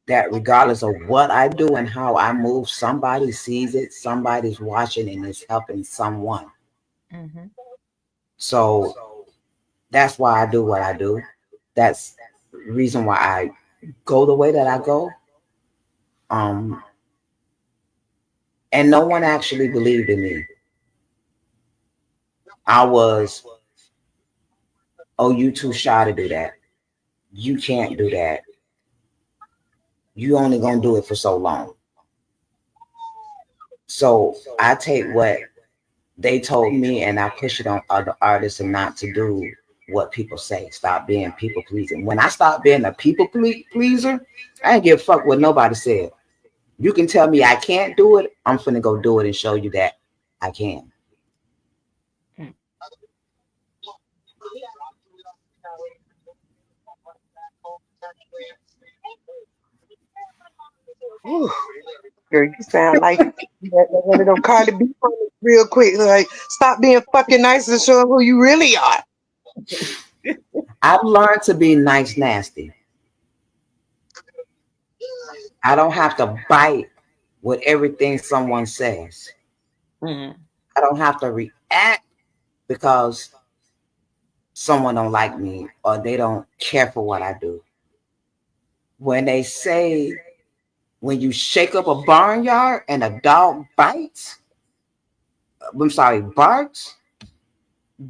That regardless of what I do and how I move, somebody sees it, somebody's watching, and it's helping someone. Mm-hmm. So that's why I do what I do. That's the reason why I go the way that I go. And no one actually believed in me. I was, oh, you too shy to do that. You can't do that. You only gonna do it for so long. So I take what they told me and I push it on other artists, and not to do what people say. Stop being people pleasing. When I stop being a people pleaser, I ain't give a fuck what nobody said. You can tell me I can't do it. I'm finna go do it and show you that I can. Ooh, girl, you sound like one of them Cardi B songs real quick. Like, stop being fucking nice and show 'em who you really are. I've learned to be nice, nasty. I don't have to bite with everything someone says. Mm-hmm. I don't have to react because someone don't like me or they don't care for what I do. When they say, when you shake up a barnyard and a dog bites, I'm sorry, barks,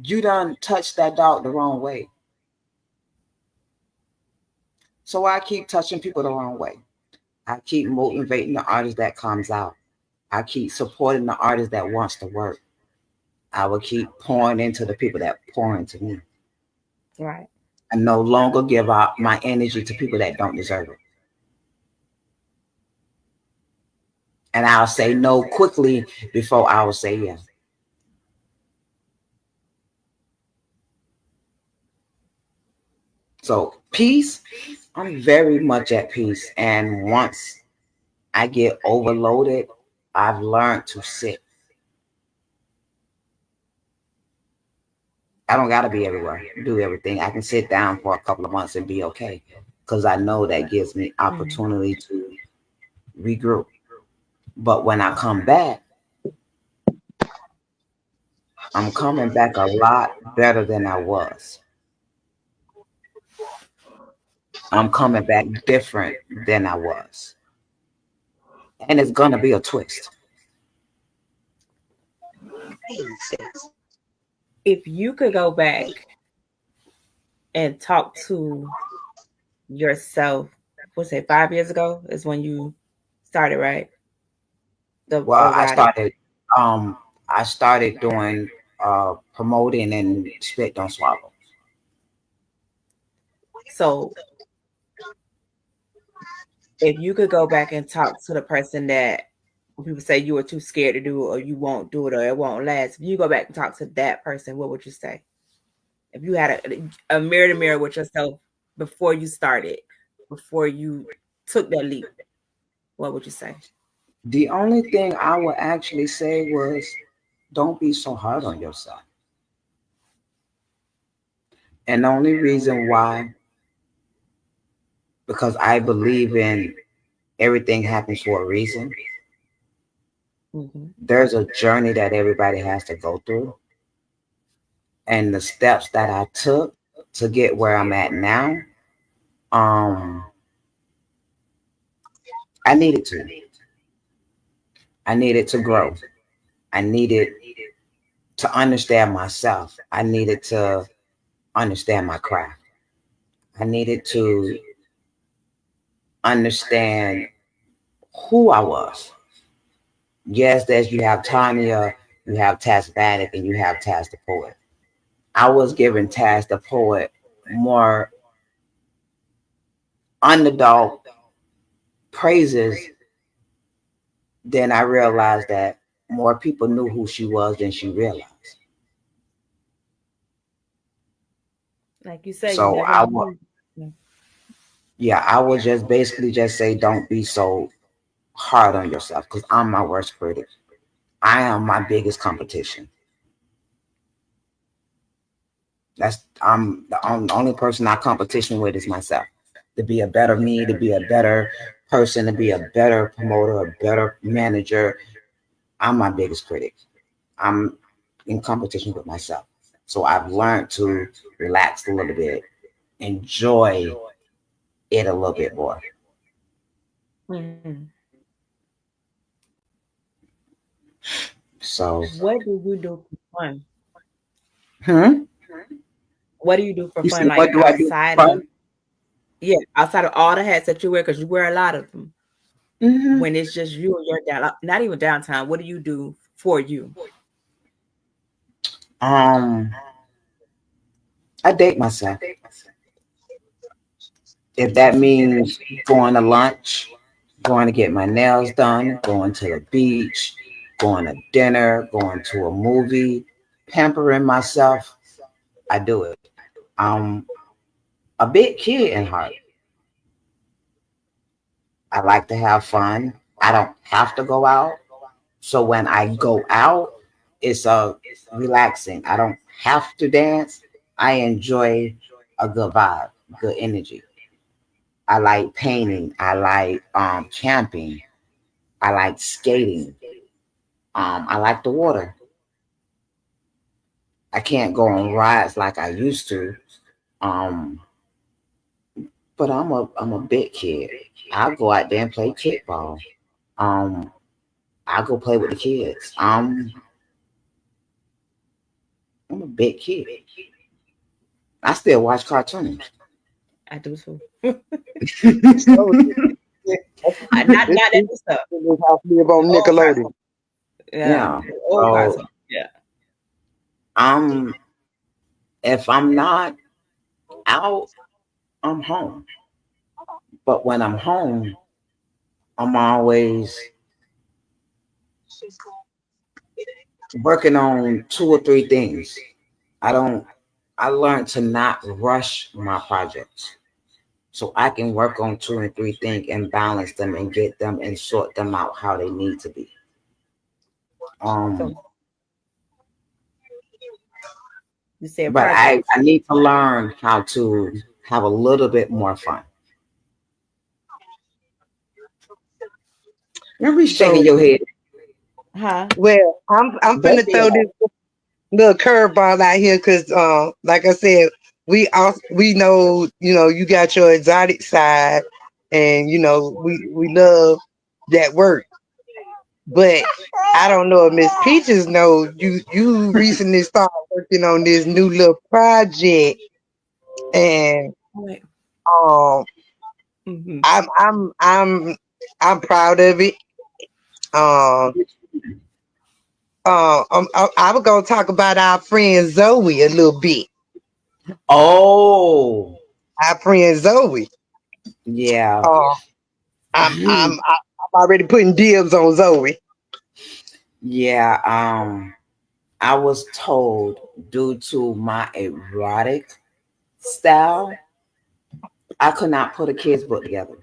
you done touched that dog the wrong way. So I keep touching people the wrong way. I keep motivating the artist that comes out. I keep supporting the artist that wants to work. I will keep pouring into the people that pour into me. Right. I no longer give out my energy to people that don't deserve it. And I'll say no quickly before I will say yes. So peace, I'm very much at peace. And once I get overloaded, I've learned to sit. I don't got to be everywhere, do everything. I can sit down for a couple of months and be okay, because I know that gives me opportunity to regroup. But when I come back, I'm coming back a lot better than I was. I'm coming back different than I was. And it's going to be a twist. If you could go back and talk to yourself, what's it, 5 years ago is when you started, right? Well, I started doing promoting and Spit Don't Swallow. So if you could go back and talk to the person that people say you were too scared to do, or you won't do it, or it won't last, if you go back and talk to that person, what would you say? If you had a mirror to mirror with yourself before you started, before you took that leap, what would you say? The only thing I would actually say was, don't be so hard on yourself. And the only reason why, because I believe in everything happens for a reason. There's a journey that everybody has to go through. And the steps that I took to get where I'm at now, I needed to. I needed to grow. I needed to understand myself. I needed to understand my craft. I needed to understand who I was. Yes, there's you have Tanya, you have Taz Bannock, and you have Taz the Poet. I was giving Taz the Poet more underdog praises than I realized that more people knew who she was than she realized. Like you said, So you never I knew. would, yeah, I would just basically just say, don't be so hard on yourself, because I'm my worst critic. I am my biggest competition. I'm the only person I competition with is myself. To be a better me, to be a better person, to be a better promoter, a better manager. I'm my biggest critic. I'm in competition with myself. So I've learned to relax a little bit, enjoy it a little bit more. Mm-hmm. So What do you do for fun? hmm? What do you do for You fun? said, what Like do I do outside for of, fun? yeah, outside of all the hats that you wear, because you wear a lot of them. Mm-hmm. When it's just you and your down, not even downtime, what do you do for you? Um, I date myself. If that means going to lunch, going to get my nails done, going to the beach, going to dinner, going to a movie, pampering myself, I do it. I'm a big kid in heart. I like to have fun. I don't have to go out. So when I go out, it's relaxing. I don't have to dance. I enjoy a good vibe, good energy. I like painting. I like camping. I like skating. I like the water. I can't go on rides like I used to. Um, but I'm a big kid. I'll go out there and play kickball. Um, I'll go play with the kids. I'm a big kid. I still watch cartoons. I do too. So, Not that new stuff. I live The on old Nickelodeon. cartoon. Yeah, Yeah. the old So cartoon. Yeah. I'm if I'm not out, I'm home. But when I'm home, I'm always working on two or three things. I don't I learned to not rush my projects. So I can work on two and three things and balance them and get them and sort them out how they need to be. Um, So you said but projects. I need to learn how to have a little bit more fun. Don't be shaking So, your head. Huh? well, I'm Don't finna be throw this little curveball out here because, like I said, we know, you got your exotic side, and we love that work. But I don't know if Miss Peaches know you recently started working on this new little project, and Wait. um, Mm-hmm. I'm proud of it. Um, I was gonna talk about our friend Zoe a little bit. Oh, Our friend Zoe. yeah. Uh, I'm already putting dibs on Zoe. Yeah. I was told due to my erotic style, I could not put a kid's book together.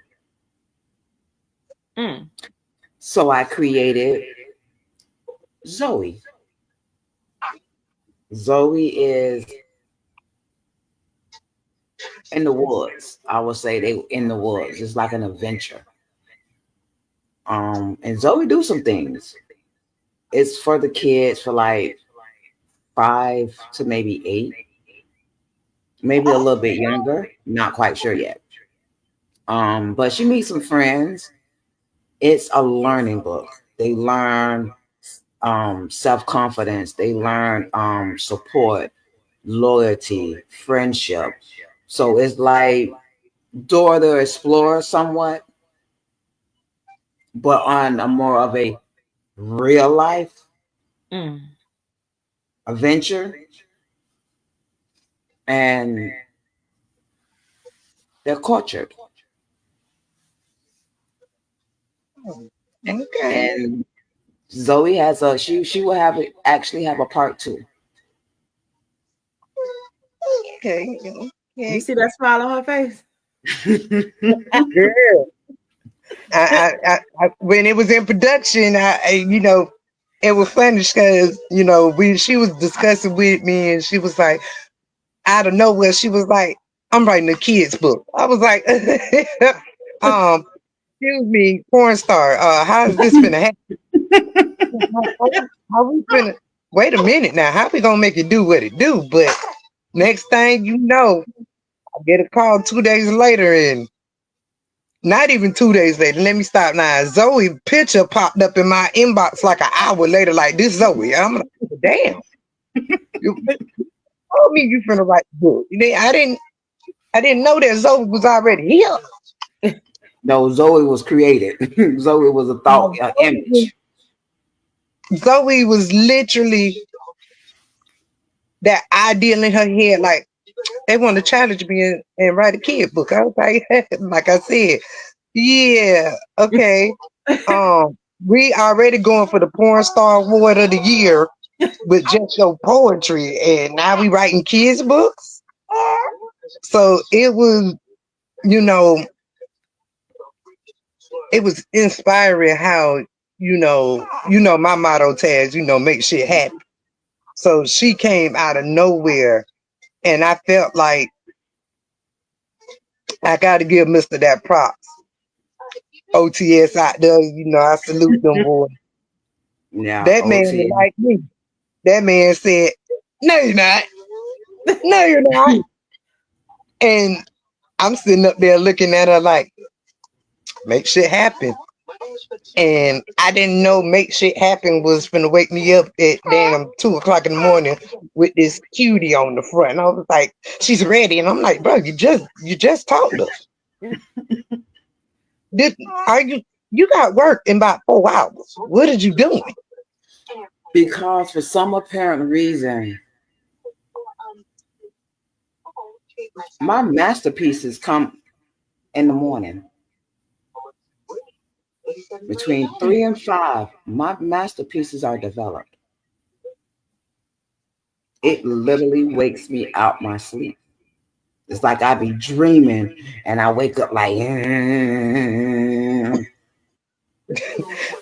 Mm. So I created Zoe. Zoe is in the woods. I would say they in the woods. It's like an adventure. And Zoe do some things. It's for the kids for like 5 to maybe 8, maybe a little bit younger. Not quite sure yet. But she meets some friends. It's a learning book. They learn self-confidence. They learn support, loyalty, friendship. So it's like Dora the Explorer somewhat, but on a more of a real life Mm. adventure, and they're cultured. Okay. And Zoe has a she will have actually have a part two. Okay. You Okay. see that smile on her face? Girl. When it was in production, it was funny because she was discussing with me, and she was like, out of nowhere, she was like, "I'm writing a kids book." I was like, "Excuse me, porn star. How is this gonna happen? How we gonna wait a minute now? How we gonna make it do what it do?" But next thing you know, I get a call 2 days later, and not even 2 days later. Let me stop now. Zoe picture popped up in my inbox like an hour later, like this Zoe. I'm like, damn. You told me you finna write the book. I didn't know that Zoe was already here. No, Zoe was created. Zoe was a thought, No, an image. Zoe was literally that ideal in her head. Like they want to challenge me and write a kid book. I was like, like I said, yeah, okay. We already going for the porn star award of the year with just your poetry, and now we writing kids books. So it was, you know, it was inspiring how, my motto tags, make shit happen. So she came out of nowhere, and I felt like I got to give Mister that props. OTS out there, I salute them boys. Yeah, That man was OT. like me. That man said, "No, you're not. No, you're not." And I'm sitting up there looking at her like, make shit happen. And I didn't know Make Shit Happen was finna wake me up at damn 2 o'clock in the morning with this cutie on the front. And I was like, she's ready. And I'm like, bro, you just told us. You got work in about 4 hours. What are you doing? Because for some apparent reason, my masterpieces come in the morning. Between 3 and 5, my masterpieces are developed. It literally wakes me out my sleep. It's like I be dreaming and I wake up like,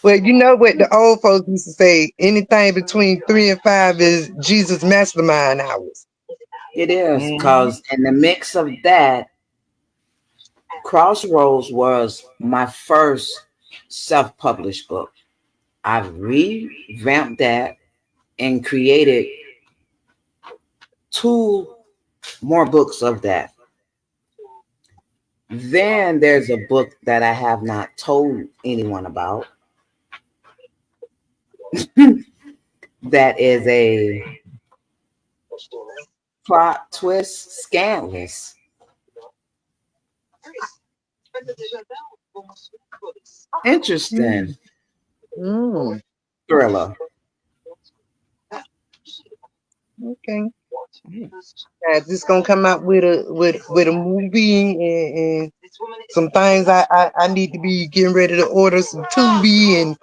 Well, you know what the old folks used to say, anything between 3 and 5 is Jesus mastermind hours. it is, because in the mix of that, Crossroads was my first self-published book. I revamped that and created 2 more books of that. Then there's a book that I have not told anyone about. That is a plot twist scandalous interesting thriller. Okay. This gonna come out with a movie and some things I need to be getting ready to order some Tubi and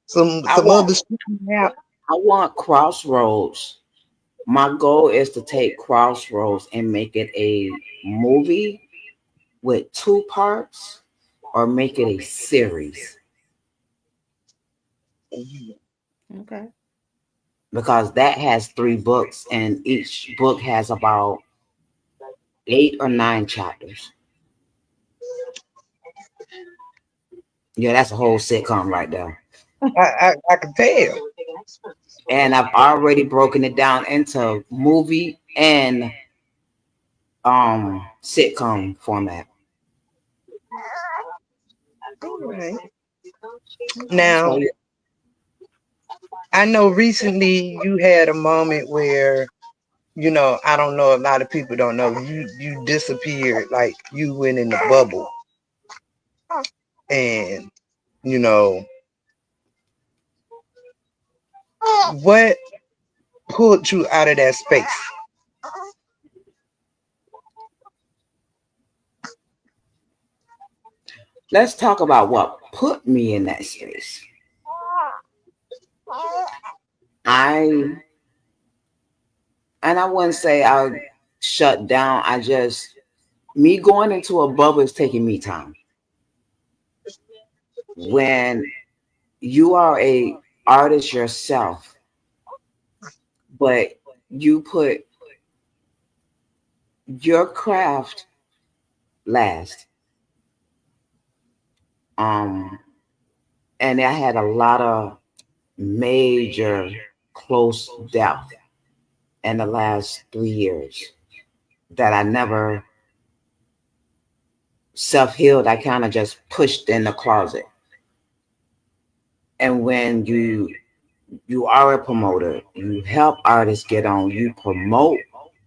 some other shit out. I want Crossroads. My goal is to take Crossroads and make it a movie with 2 parts or make it a series. Okay. Because that has 3 books and each book has about 8 or 9 chapters. Yeah, that's a whole sitcom right there. I can tell. And I've already broken it down into movie and sitcom format. Right. Now, I know recently you had a moment where, I don't know, a lot of people don't know, you disappeared, like you went in the bubble. And, what pulled you out of that space? Let's talk about what put me in that space. I wouldn't say I shut down. Me going into a bubble is taking me time. When you are a artist yourself, but you put your craft last. And I had a lot of major close death in the last 3 years that I never self-healed. I kind of just pushed in the closet. And when you are a promoter, you help artists get on, you promote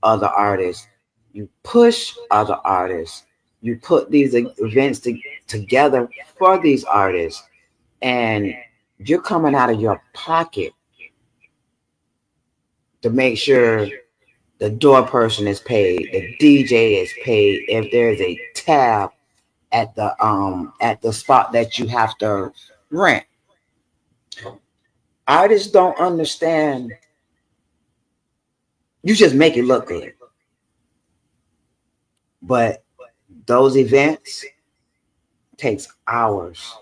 other artists, you push other artists, you put these events together for these artists, and you're coming out of your pocket to make sure the door person is paid, the DJ is paid, if there's a tab at the spot that you have to rent. Artists don't understand. You just make it look good. But those events takes hours.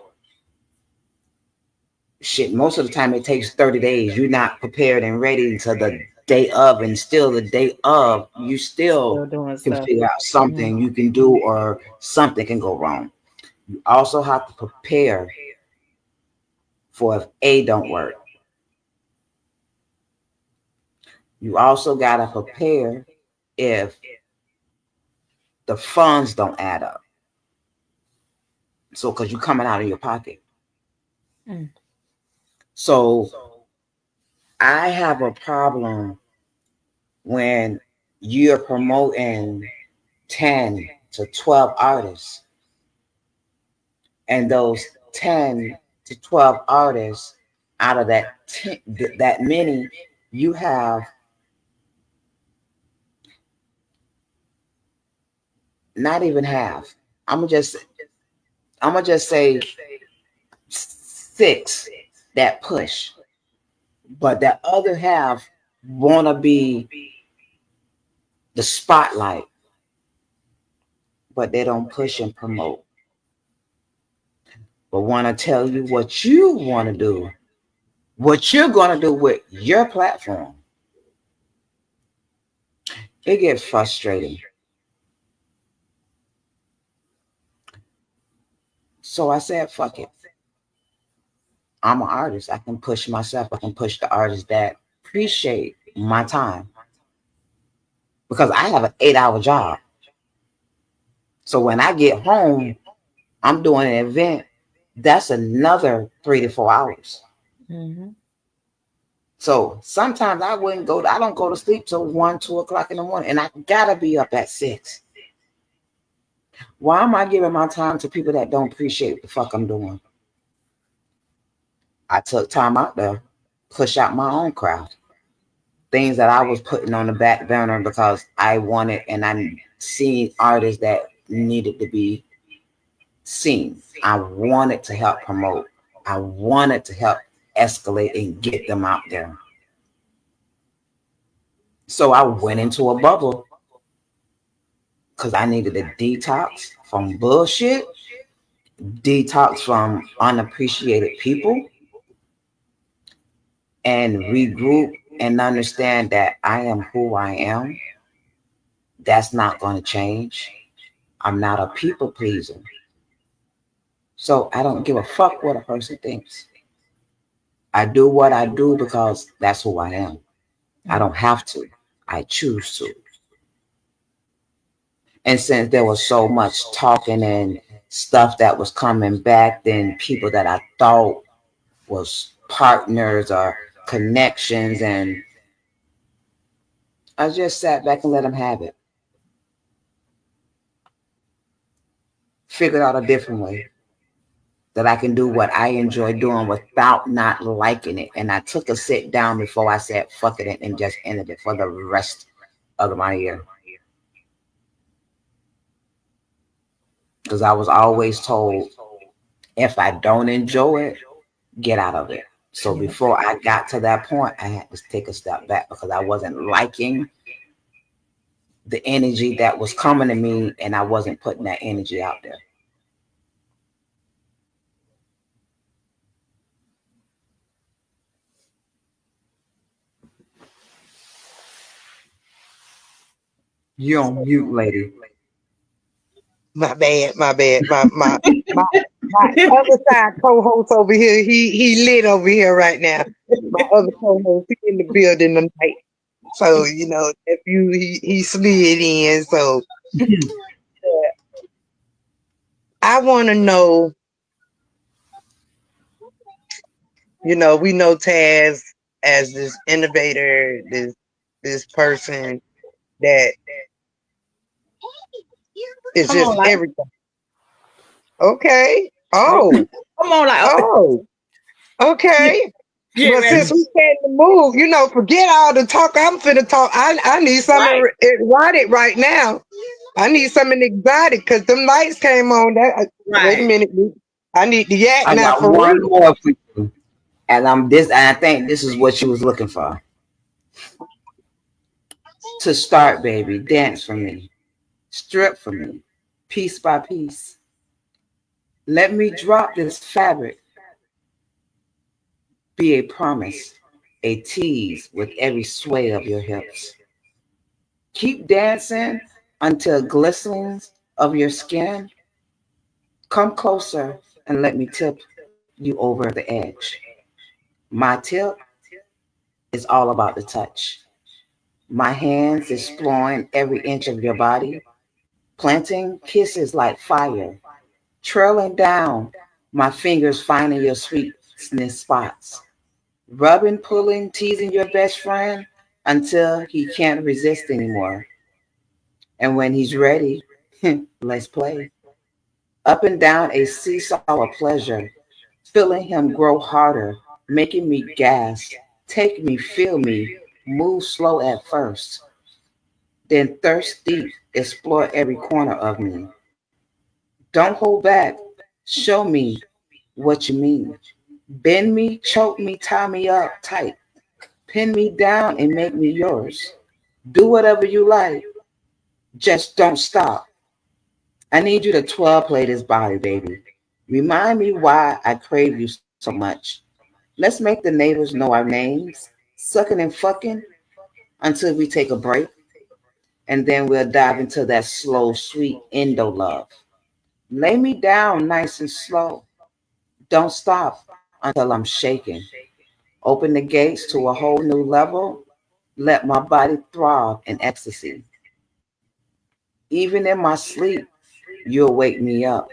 Shit, most of the time it takes 30 days. You're not prepared and ready until the day of, and still the day of, you still can figure out something you can do or something can go wrong. You also have to prepare for if A don't work. You also got to prepare if the funds don't add up. So, because you're coming out of your pocket. Mm. So I have a problem when you're promoting 10 to 12 artists, and those 10 to 12 artists, out of that many, you have not even half. I'm gonna just say 6 that push, but that other half wanna be the spotlight, but they don't push and promote, but want to tell you what you want to do, what you're going to do with your platform. It gets frustrating. So I said, fuck it. I'm an artist. I can push myself. I can push the artists that appreciate my time, because I have an 8-hour job. So when I get home, I'm doing an event. That's another 3 to 4 hours. Mm-hmm. So sometimes I don't go to sleep till 1, 2 o'clock in the morning, and I gotta be up at 6. Why am I giving my time to people that don't appreciate what the fuck I'm doing? I took time out to push out my own craft. Things that I was putting on the back burner because I wanted, and I seen artists that needed to be seen. I wanted to help promote. I wanted to help escalate and get them out there. So I went into a bubble because I needed a detox from bullshit, detox from unappreciated people, and regroup and understand that I am who I am. That's not going to change. I'm not a people pleaser. So I don't give a fuck what a person thinks. I do what I do because that's who I am. I don't have to. I choose to. And since there was so much talking and stuff that was coming back, then people that I thought was partners or connections, and I just sat back and let them have it. Figured out a different way that I can do what I enjoy doing without not liking it. And I took a sit down before I said fuck it and just ended it for the rest of my year. Because I was always told, if I don't enjoy it, get out of it. So before I got to that point, I had to take a step back because I wasn't liking the energy that was coming to me, and I wasn't putting that energy out there. You're on mute, lady. My bad, my bad. My other side co-host over here, he lit over here right now. My other co-host, he in the building tonight. So, if he slid in. So I wanna know, we know Taz as this innovator, this person that is Come on, just like, everything. Okay. Oh, come on, like, oh, okay. yeah, Well, man. since we said the move, forget all the talk. I'm finna talk. I need something exotic right now. I need something exotic because them lights came on. Wait a minute. I need the yak I now got for one real. more for you. And I think this is what you was looking for. To start, baby, dance for me. Strip for me. Piece by piece. Let me drop this fabric. Be a promise. A tease with every sway of your hips. Keep dancing until glistenings of your skin. Come closer and let me tip you over the edge. My tip is all about the touch. My hands exploring every inch of your body, planting kisses like fire, trailing down, my fingers finding your sweet spots. Rubbing, pulling, teasing your best friend until he can't resist anymore. And when he's ready, let's play. Up and down a seesaw of pleasure, feeling him grow harder, making me gasp. Take me, feel me, move slow at first, then thirst deep, explore every corner of me. Don't hold back, show me what you mean. Bend me, choke me, tie me up tight, pin me down and make me yours. Do whatever you like, just don't stop. I need you to 12 play this body, baby. Remind me why I crave you so much. Let's make the neighbors know our names, sucking and fucking until we take a break, and then we'll dive into that slow, sweet endo love. Lay me down nice and slow. Don't stop until I'm shaking. Open the gates to a whole new level. Let my body throb in ecstasy. Even in my sleep, you'll wake me up,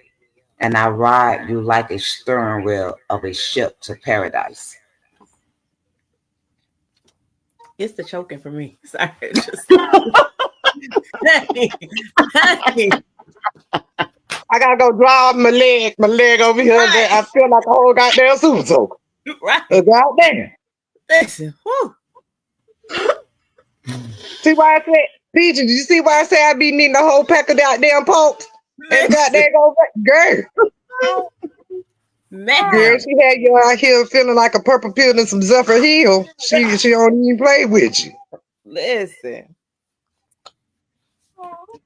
and I ride you like a stern wheel of a ship to paradise. It's the choking for me. Sorry. Honey. I gotta go draw my leg over here. Right. I feel like a whole goddamn super soaker. Right. Goddamn. Listen. Whew. See why I said, Peaches, you see why I say I be needing a whole pack of goddamn pokes? And goddamn go girl. Man. Girl, she had you out here feeling like a purple pill and some Zephyr Hill. She don't even play with you. Listen.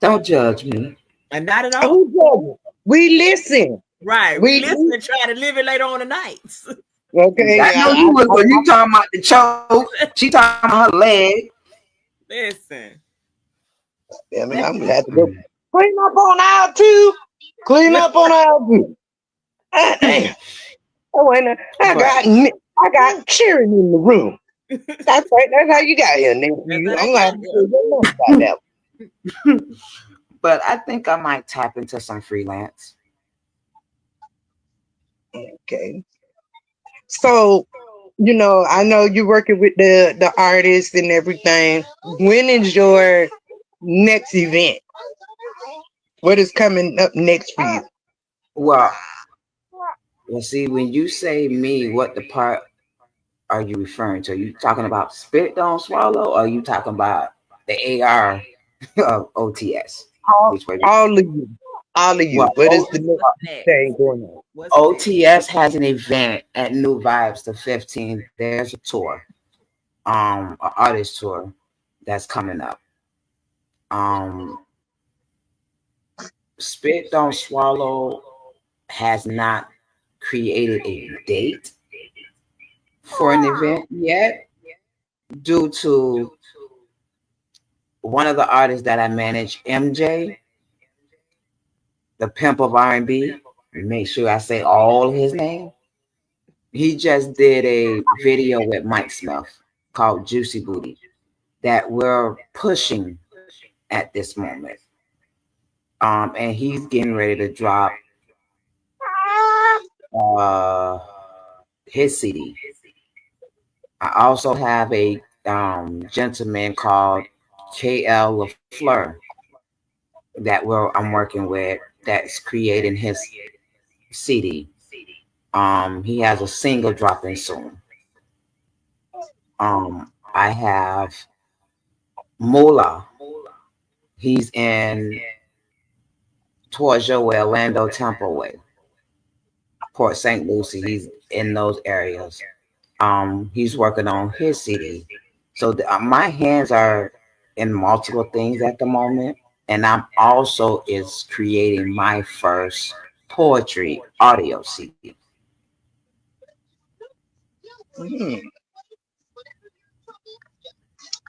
Don't judge me. And not at all. Who judging? We listen. Right. We listen and try to live it later on tonight. Okay. I know you was when you talking about the choke. She talking about her leg. Listen. Damn it, I'm gonna have to go clean up on aisle two. Clean up on aisle two. Damn. Oh, and I got cheering in the room. That's right. That's how you got here, nigga. I'm gonna have to do about that. But I think I might tap into some freelance. Okay. So, I know you're working with the artists and everything. When is your next event? What is coming up next for you? Well, see, when you say me, what the part are you referring to? Are you talking about Spit Don't Swallow, or are you talking about the AR of OTS? All of you. All of you. Well, what is the next thing going on? OTS has an event at New Vibes the 15th. There's a tour, an artist tour that's coming up. Spit Don't Swallow has not created a date for an event yet, due to one of the artists that I manage, MJ, the pimp of R&B. Make sure I say all his name. He just did a video with Mike Smith called Juicy Booty that we're pushing at this moment. And he's getting ready to drop his CD. I also have a gentleman called KL LaFleur that I'm working with, that's creating his CD. He has a single dropping soon. I have Mola. He's in towards your way, Orlando, Tampa way, Port St. Lucie. He's in those areas. He's working on his CD. So my hands are in multiple things at the moment, and I'm also is creating my first poetry audio CD.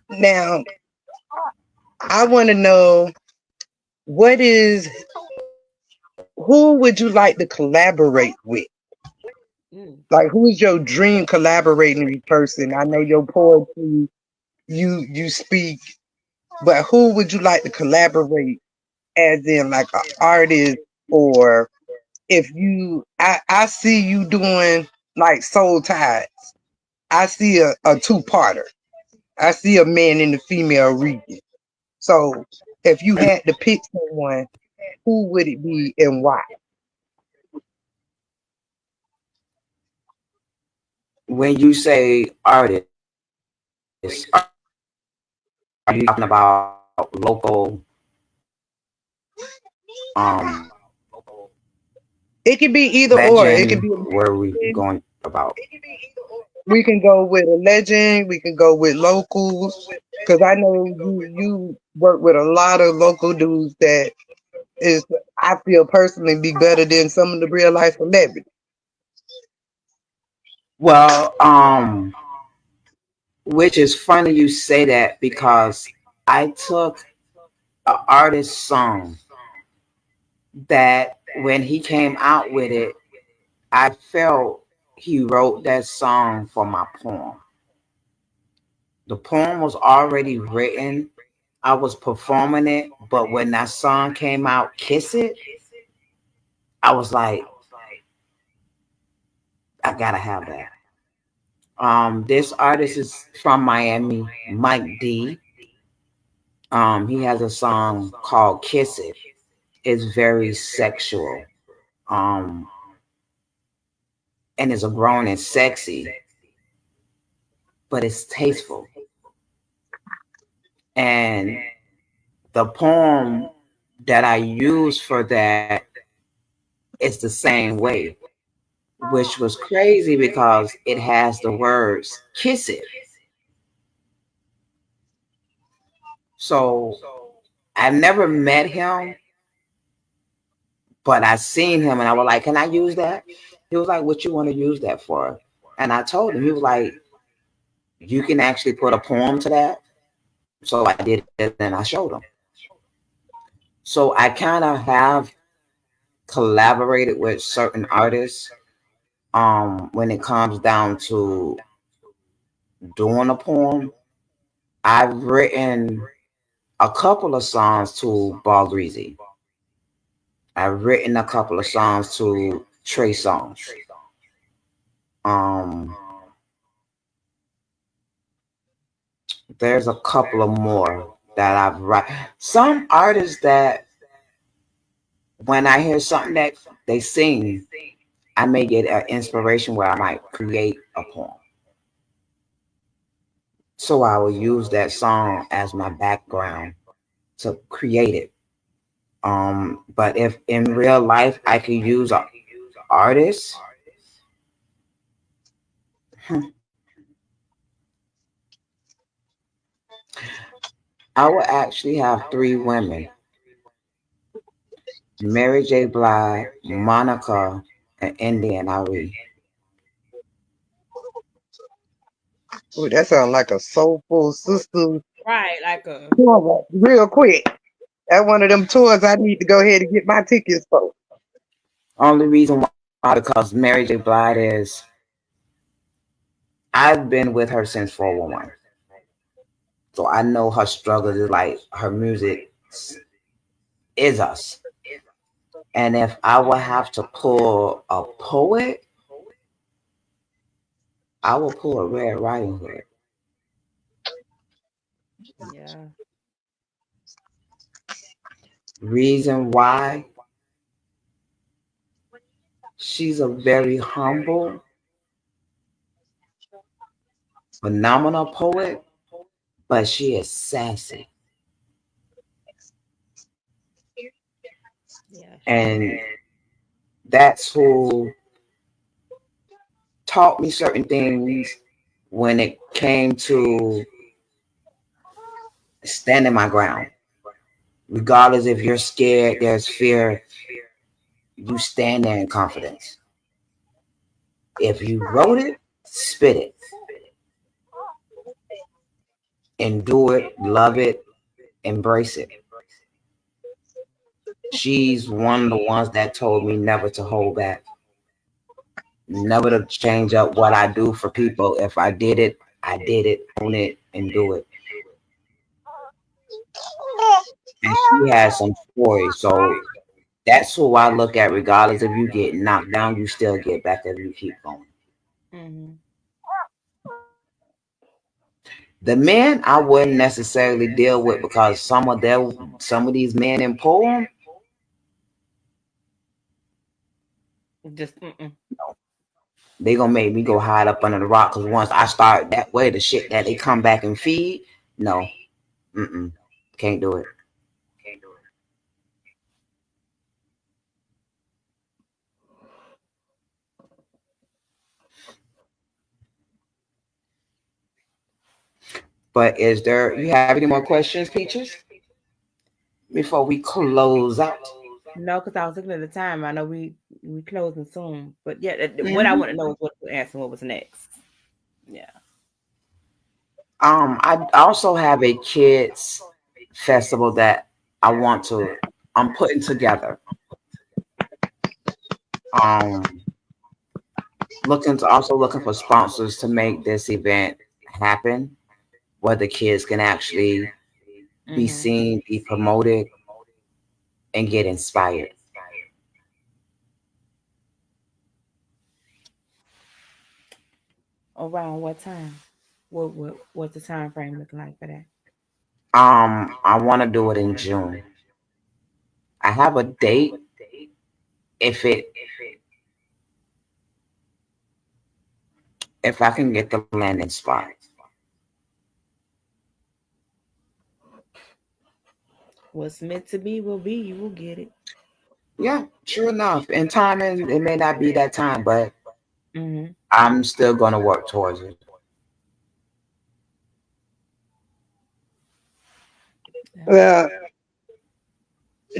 Now, I want to know who would you like to collaborate with? Like, who's your dream collaborating person? I know your poetry, you speak, but who would you like to collaborate, as in like an artist, or if I see you doing like Soul Tides. I see a two-parter. I see a man and a female reading. So if you had to pick someone, who would it be and why? When you say artists, are you talking about local, um, It can be either or. It can legend? be a Where are we legend. going about? We can go with a legend. We can go with locals. Because I know you work with a lot of local dudes that is, I feel personally, be better than some of the real life celebrities. Well, which is funny you say that because I took an artist song that when he came out with it, I felt he wrote that song for my poem. The poem was already written. I was performing it, but when that song came out, Kiss It, I was like, I gotta have that. This artist is from Miami, Mike D. He has a song called Kiss It. It's very sexual. Um, and it's a grown and sexy, but it's tasteful. And the poem that I use for that is the same way, which was crazy because it has the words kiss it. So I never met him, but I seen him and I was like, can I use that? He was like, what you want to use that for? And I told him, he was like, you can actually put a poem to that. So I did it and I showed him. So I kind of have collaborated with certain artists when it comes down to doing a poem. I've written a couple of songs to Ball Greasy. I've written a couple of songs to Trey Songz. Um, there's a couple of more that I've written. Some artists that when I hear something that they sing, I may get an inspiration where I might create a poem. So I will use that song as my background to create it. But if in real life I could use an artist, I would actually have three women: Mary J. Blige, Monica, and Indian Ari. Oh, that sounds like a soulful sister Right, like a tour real quick. That's one of them tours I need to go ahead and get my tickets for. Only reason why because Mary J. Blige is I've been with her since 411. So I know her struggles is like her music is us. And if I would have to pull a poet, I will pull a Red Riding Hood. yeah. Reason why she's a very humble, phenomenal poet, but she is sassy. Yeah, And that's who taught me certain things when it came to standing my ground. Regardless if you're scared, there's fear, you stand there in confidence. If you wrote it, spit it, endure it, love it, embrace it. She's one of the ones that told me never to hold back, never to change up what I do for people. If I did it, I did it, own it, and do it. And she has some stories. So that's who I look at. Regardless if you get knocked down, you still get back up. You keep going. Mhm. The men I wouldn't necessarily deal with because some of these men in poem, Just mm-mm. they gonna make me go hide up under the rock. Cause once I start that way, the shit that they come back and feed, no, can't do it. But you have any more questions, Peaches, before we close out? No, because I was looking at the time. I know we closing soon, but yeah, what I Mhm. want to know is what to answer. What was next? Yeah. I also have a kids festival that I'm putting together. Um, looking for sponsors to make this event happen, where the kids can actually be Mm-hmm. seen, be promoted, and get inspired. Around what time? What's the time frame looking like for that? I want to do it in June. I have a date if it if I can get the landing spot. What's meant to be will be. You will get it. Yeah, sure enough. In timing, it may not be that time, but Mm-hmm. I'm still gonna work towards it. Yeah. Well,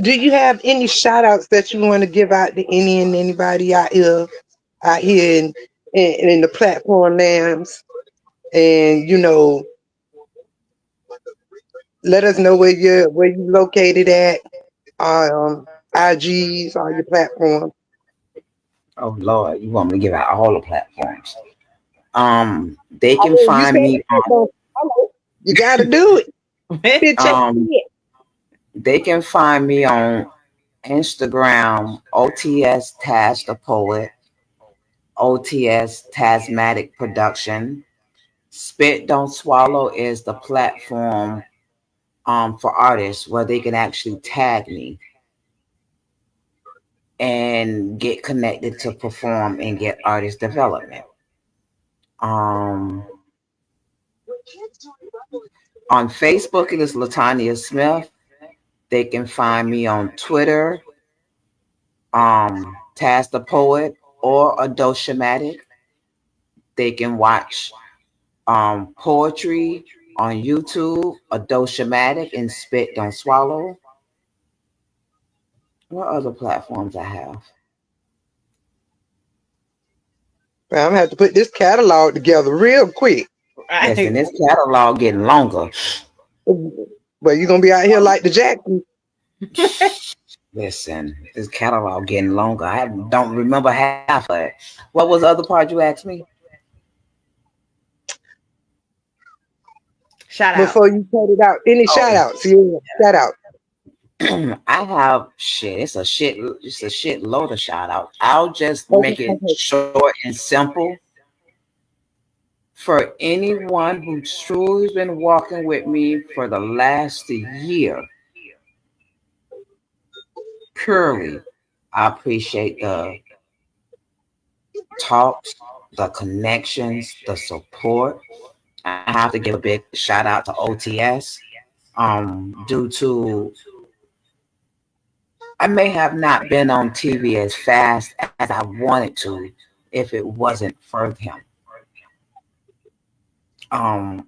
do you have any shout outs that you want to give out to any and anybody out here in the platform lands? And let us know where you located at, IGs, all your platforms. Oh Lord, you want me to give out all the platforms? They I can mean, you find said me hello. You got to do it. Pitch it. on they can find me on Instagram, OTS Taz the Poet, OTS Tasmatic Production. Spit Don't Swallow is the platform for artists where they can actually tag me and get connected to perform and get artist development. Um, on Facebook, it is Latanya Smith. They can find me on Twitter, Taz the Poet or Adoshamatic. They can watch poetry on YouTube, Adoshamatic and Spit Don't Swallow. What other platforms I have? I'm gonna have to put this catalog together real quick. Listen, Right. this catalog getting longer. But you're gonna be out here like the Jackson. Listen, this catalog getting longer. I don't remember half of it. What was the other part you asked me? Shout out. Before you cut it out, any shout Oh, outs? Yeah, shout out. I have shit. It's a shit load of shout outs. I'll just Okay, make it okay. short and simple. For anyone who's truly been walking with me for the last year, purely, I appreciate the talks, the connections, the support. I have to give a big shout out to OTS. Due to I may have not been on TV as fast as I wanted to if it wasn't for him.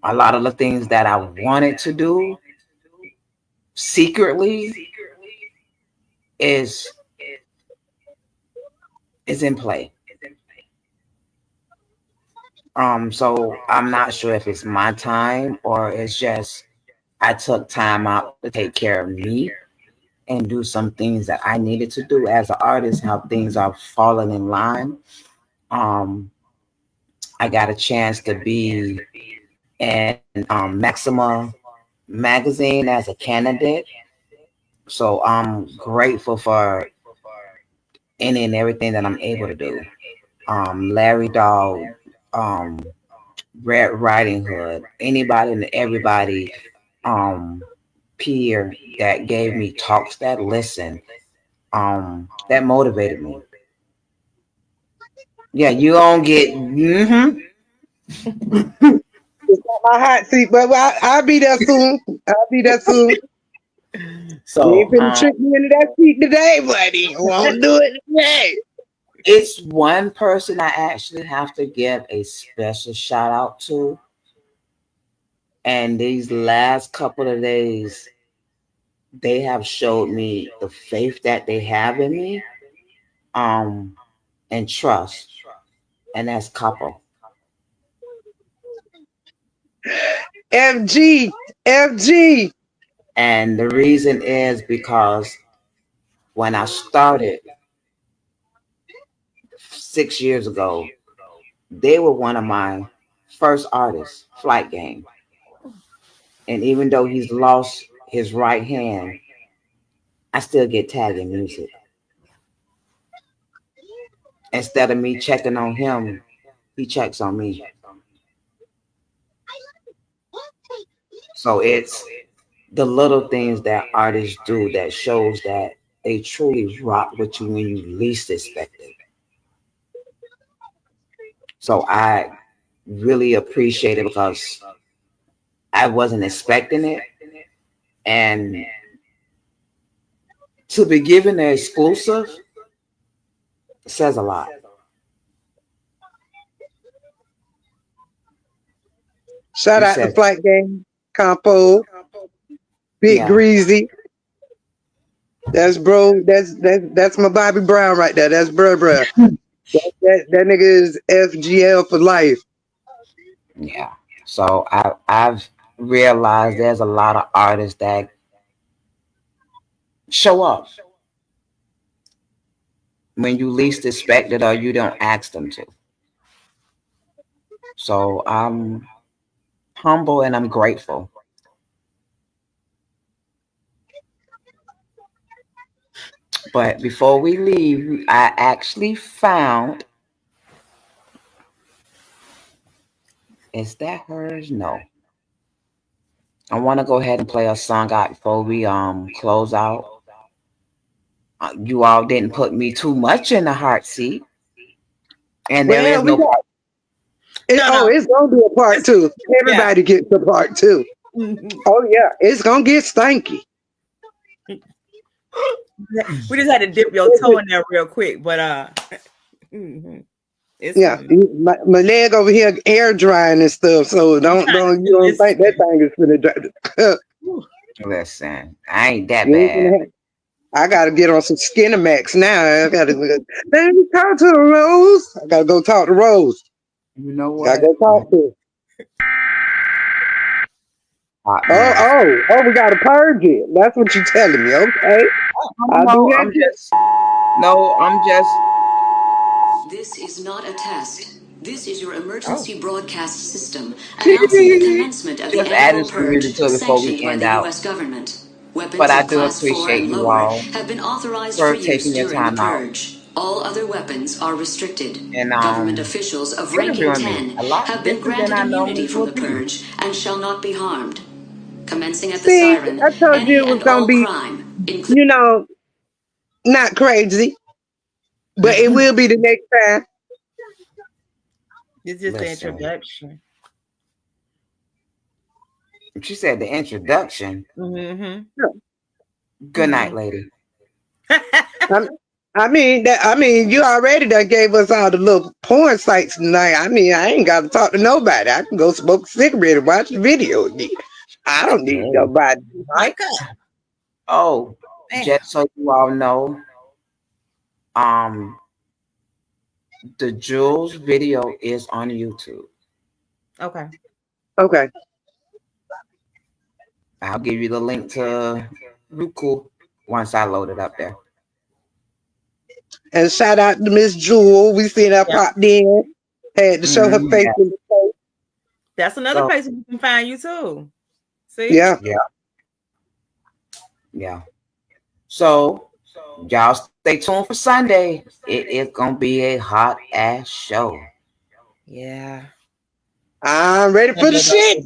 A lot of the things that I wanted to do secretly is is in play. So I'm not sure if it's my time or it's just I took time out to take care of me and do some things that I needed to do as an artist, how things are falling in line. Um, I got a chance to be in Maxima magazine as a candidate. So I'm grateful for any and everything that I'm able to do. Larry Dog Red Riding Hood, anybody and everybody, peer that gave me talks that listen, that motivated me. Yeah, you gonna get It's not my hot seat, but I'll be there soon. I'll be there soon. You so ain't finna trick me into that seat today, buddy. Won't do it today. it's one person I actually have to give a special shout out to. And these last couple of days, they have showed me the faith that they have in me, and trust. And that's couple. FG, FG. And the reason is because when I started 6 years ago, they were one of my first artists, Flight Game. And even though he's lost his right hand, I still get tagged in music. Instead of me checking on him, he checks on me. So it's the little things that artists do that shows that they truly rock with you when you least expect it. So I really appreciate it because I wasn't expecting it. And to be given the exclusive says a lot. Shout It out to says, Flight Game, Compo, Big yeah, Greasy. That's bro. That's my Bobby Brown right there. That's bruh. That nigga is FGL for life. yeah. So I've realized there's a lot of artists that show up when you least expect it or you don't ask them to. So I'm humble and I'm grateful. But before we leave, I actually found, is that hers? No. I want to go ahead and play a song out before we close out. You all didn't put me too much in the hot seat, and there is Well, we no got part. it. No, Oh, no. it's gonna be a part two. Yeah. Everybody gets a part two. Oh yeah, it's gonna get stanky. We just had to dip your toe in there real quick, but mhm. It's Yeah, coming. my leg over here air drying and stuff. So I'm don't trying to you do don't this. think that thing is gonna dry. Listen, I ain't that You ain't bad. gonna have. I gotta get on some Skinamax now. I gotta let me talk to the Rose. I gotta go talk to Rose. You know Gotta what? go talk to her. Hot Oh, mess. we gotta purge it. That's what you telling me. Okay. I'll do No, that I'm too. just. No, I'm just. This is not a test. This is your Oh, emergency broadcast system announcing the commencement of the just annual adding some music purge to it before we sanctioned by end the out. U.S. government. But Weapons I of do Class 4 appreciate and you lower all have been authorized for for use taking your during the time out purge. All other weapons are restricted. and Government officials of ranking interviewing me 10 a lot have been different than granted I immunity normally from the would be. purge and shall not be harmed. Commencing at the See, siren, I told you any it was and gonna all be, crime, including you know, not crazy, but it will be the next time. It's just the Listen, introduction. she said the introduction. Mm-hmm. Good night, lady. I'm- I mean, you already done gave us all the little porn sites tonight. I mean, I ain't got to talk to nobody. I can go smoke a cigarette and watch the video again. I don't need Hey. nobody. Wake up, Oh, man. just so you all know, um, the Jules video is on YouTube. Okay. Okay. I'll give you the link to Roku once I load it up there. And shout out to Miss Jewel. We seen her Yep. popped in. Had to show her face Yeah. in the face. That's another So place we can find you too. See? Yeah. yeah. So y'all stay tuned for Sunday. It is gonna be a hot ass show. Yeah. I'm ready for the shit.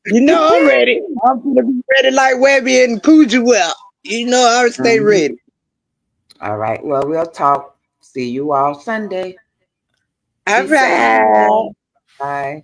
You know I'm ready. I'm gonna be ready like Webby and Pooja will. You know I'll stay ready. All right. Well, we'll talk. See you all Sunday. All Be safe. right. Bye.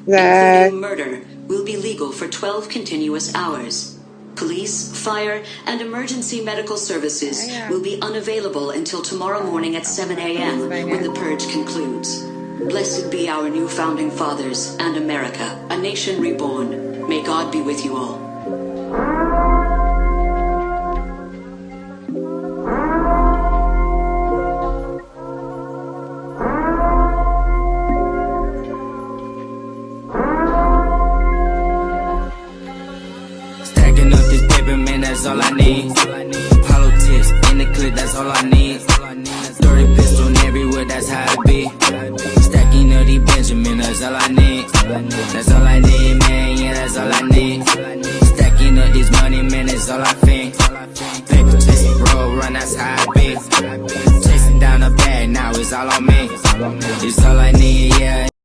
Bye. Including murder, will be legal for 12 continuous hours. Police, fire, and emergency medical services will be unavailable until tomorrow morning at 7 a.m. when the purge concludes. Blessed be our new founding fathers and America, a nation reborn. May God be with you all. Stacking up this paper, man, that's all I need. Politics in the clip, that's all I need. 30 pistol everywhere, that's how it be. Stacking up these Benjamin, that's all I need. That's all I need, man, yeah, that's all I need. Stacking up this money, man, that's all I think. Paper chasing, road run, that's how it be. Chasing down the bag, now it's all on me. It's all I need, yeah.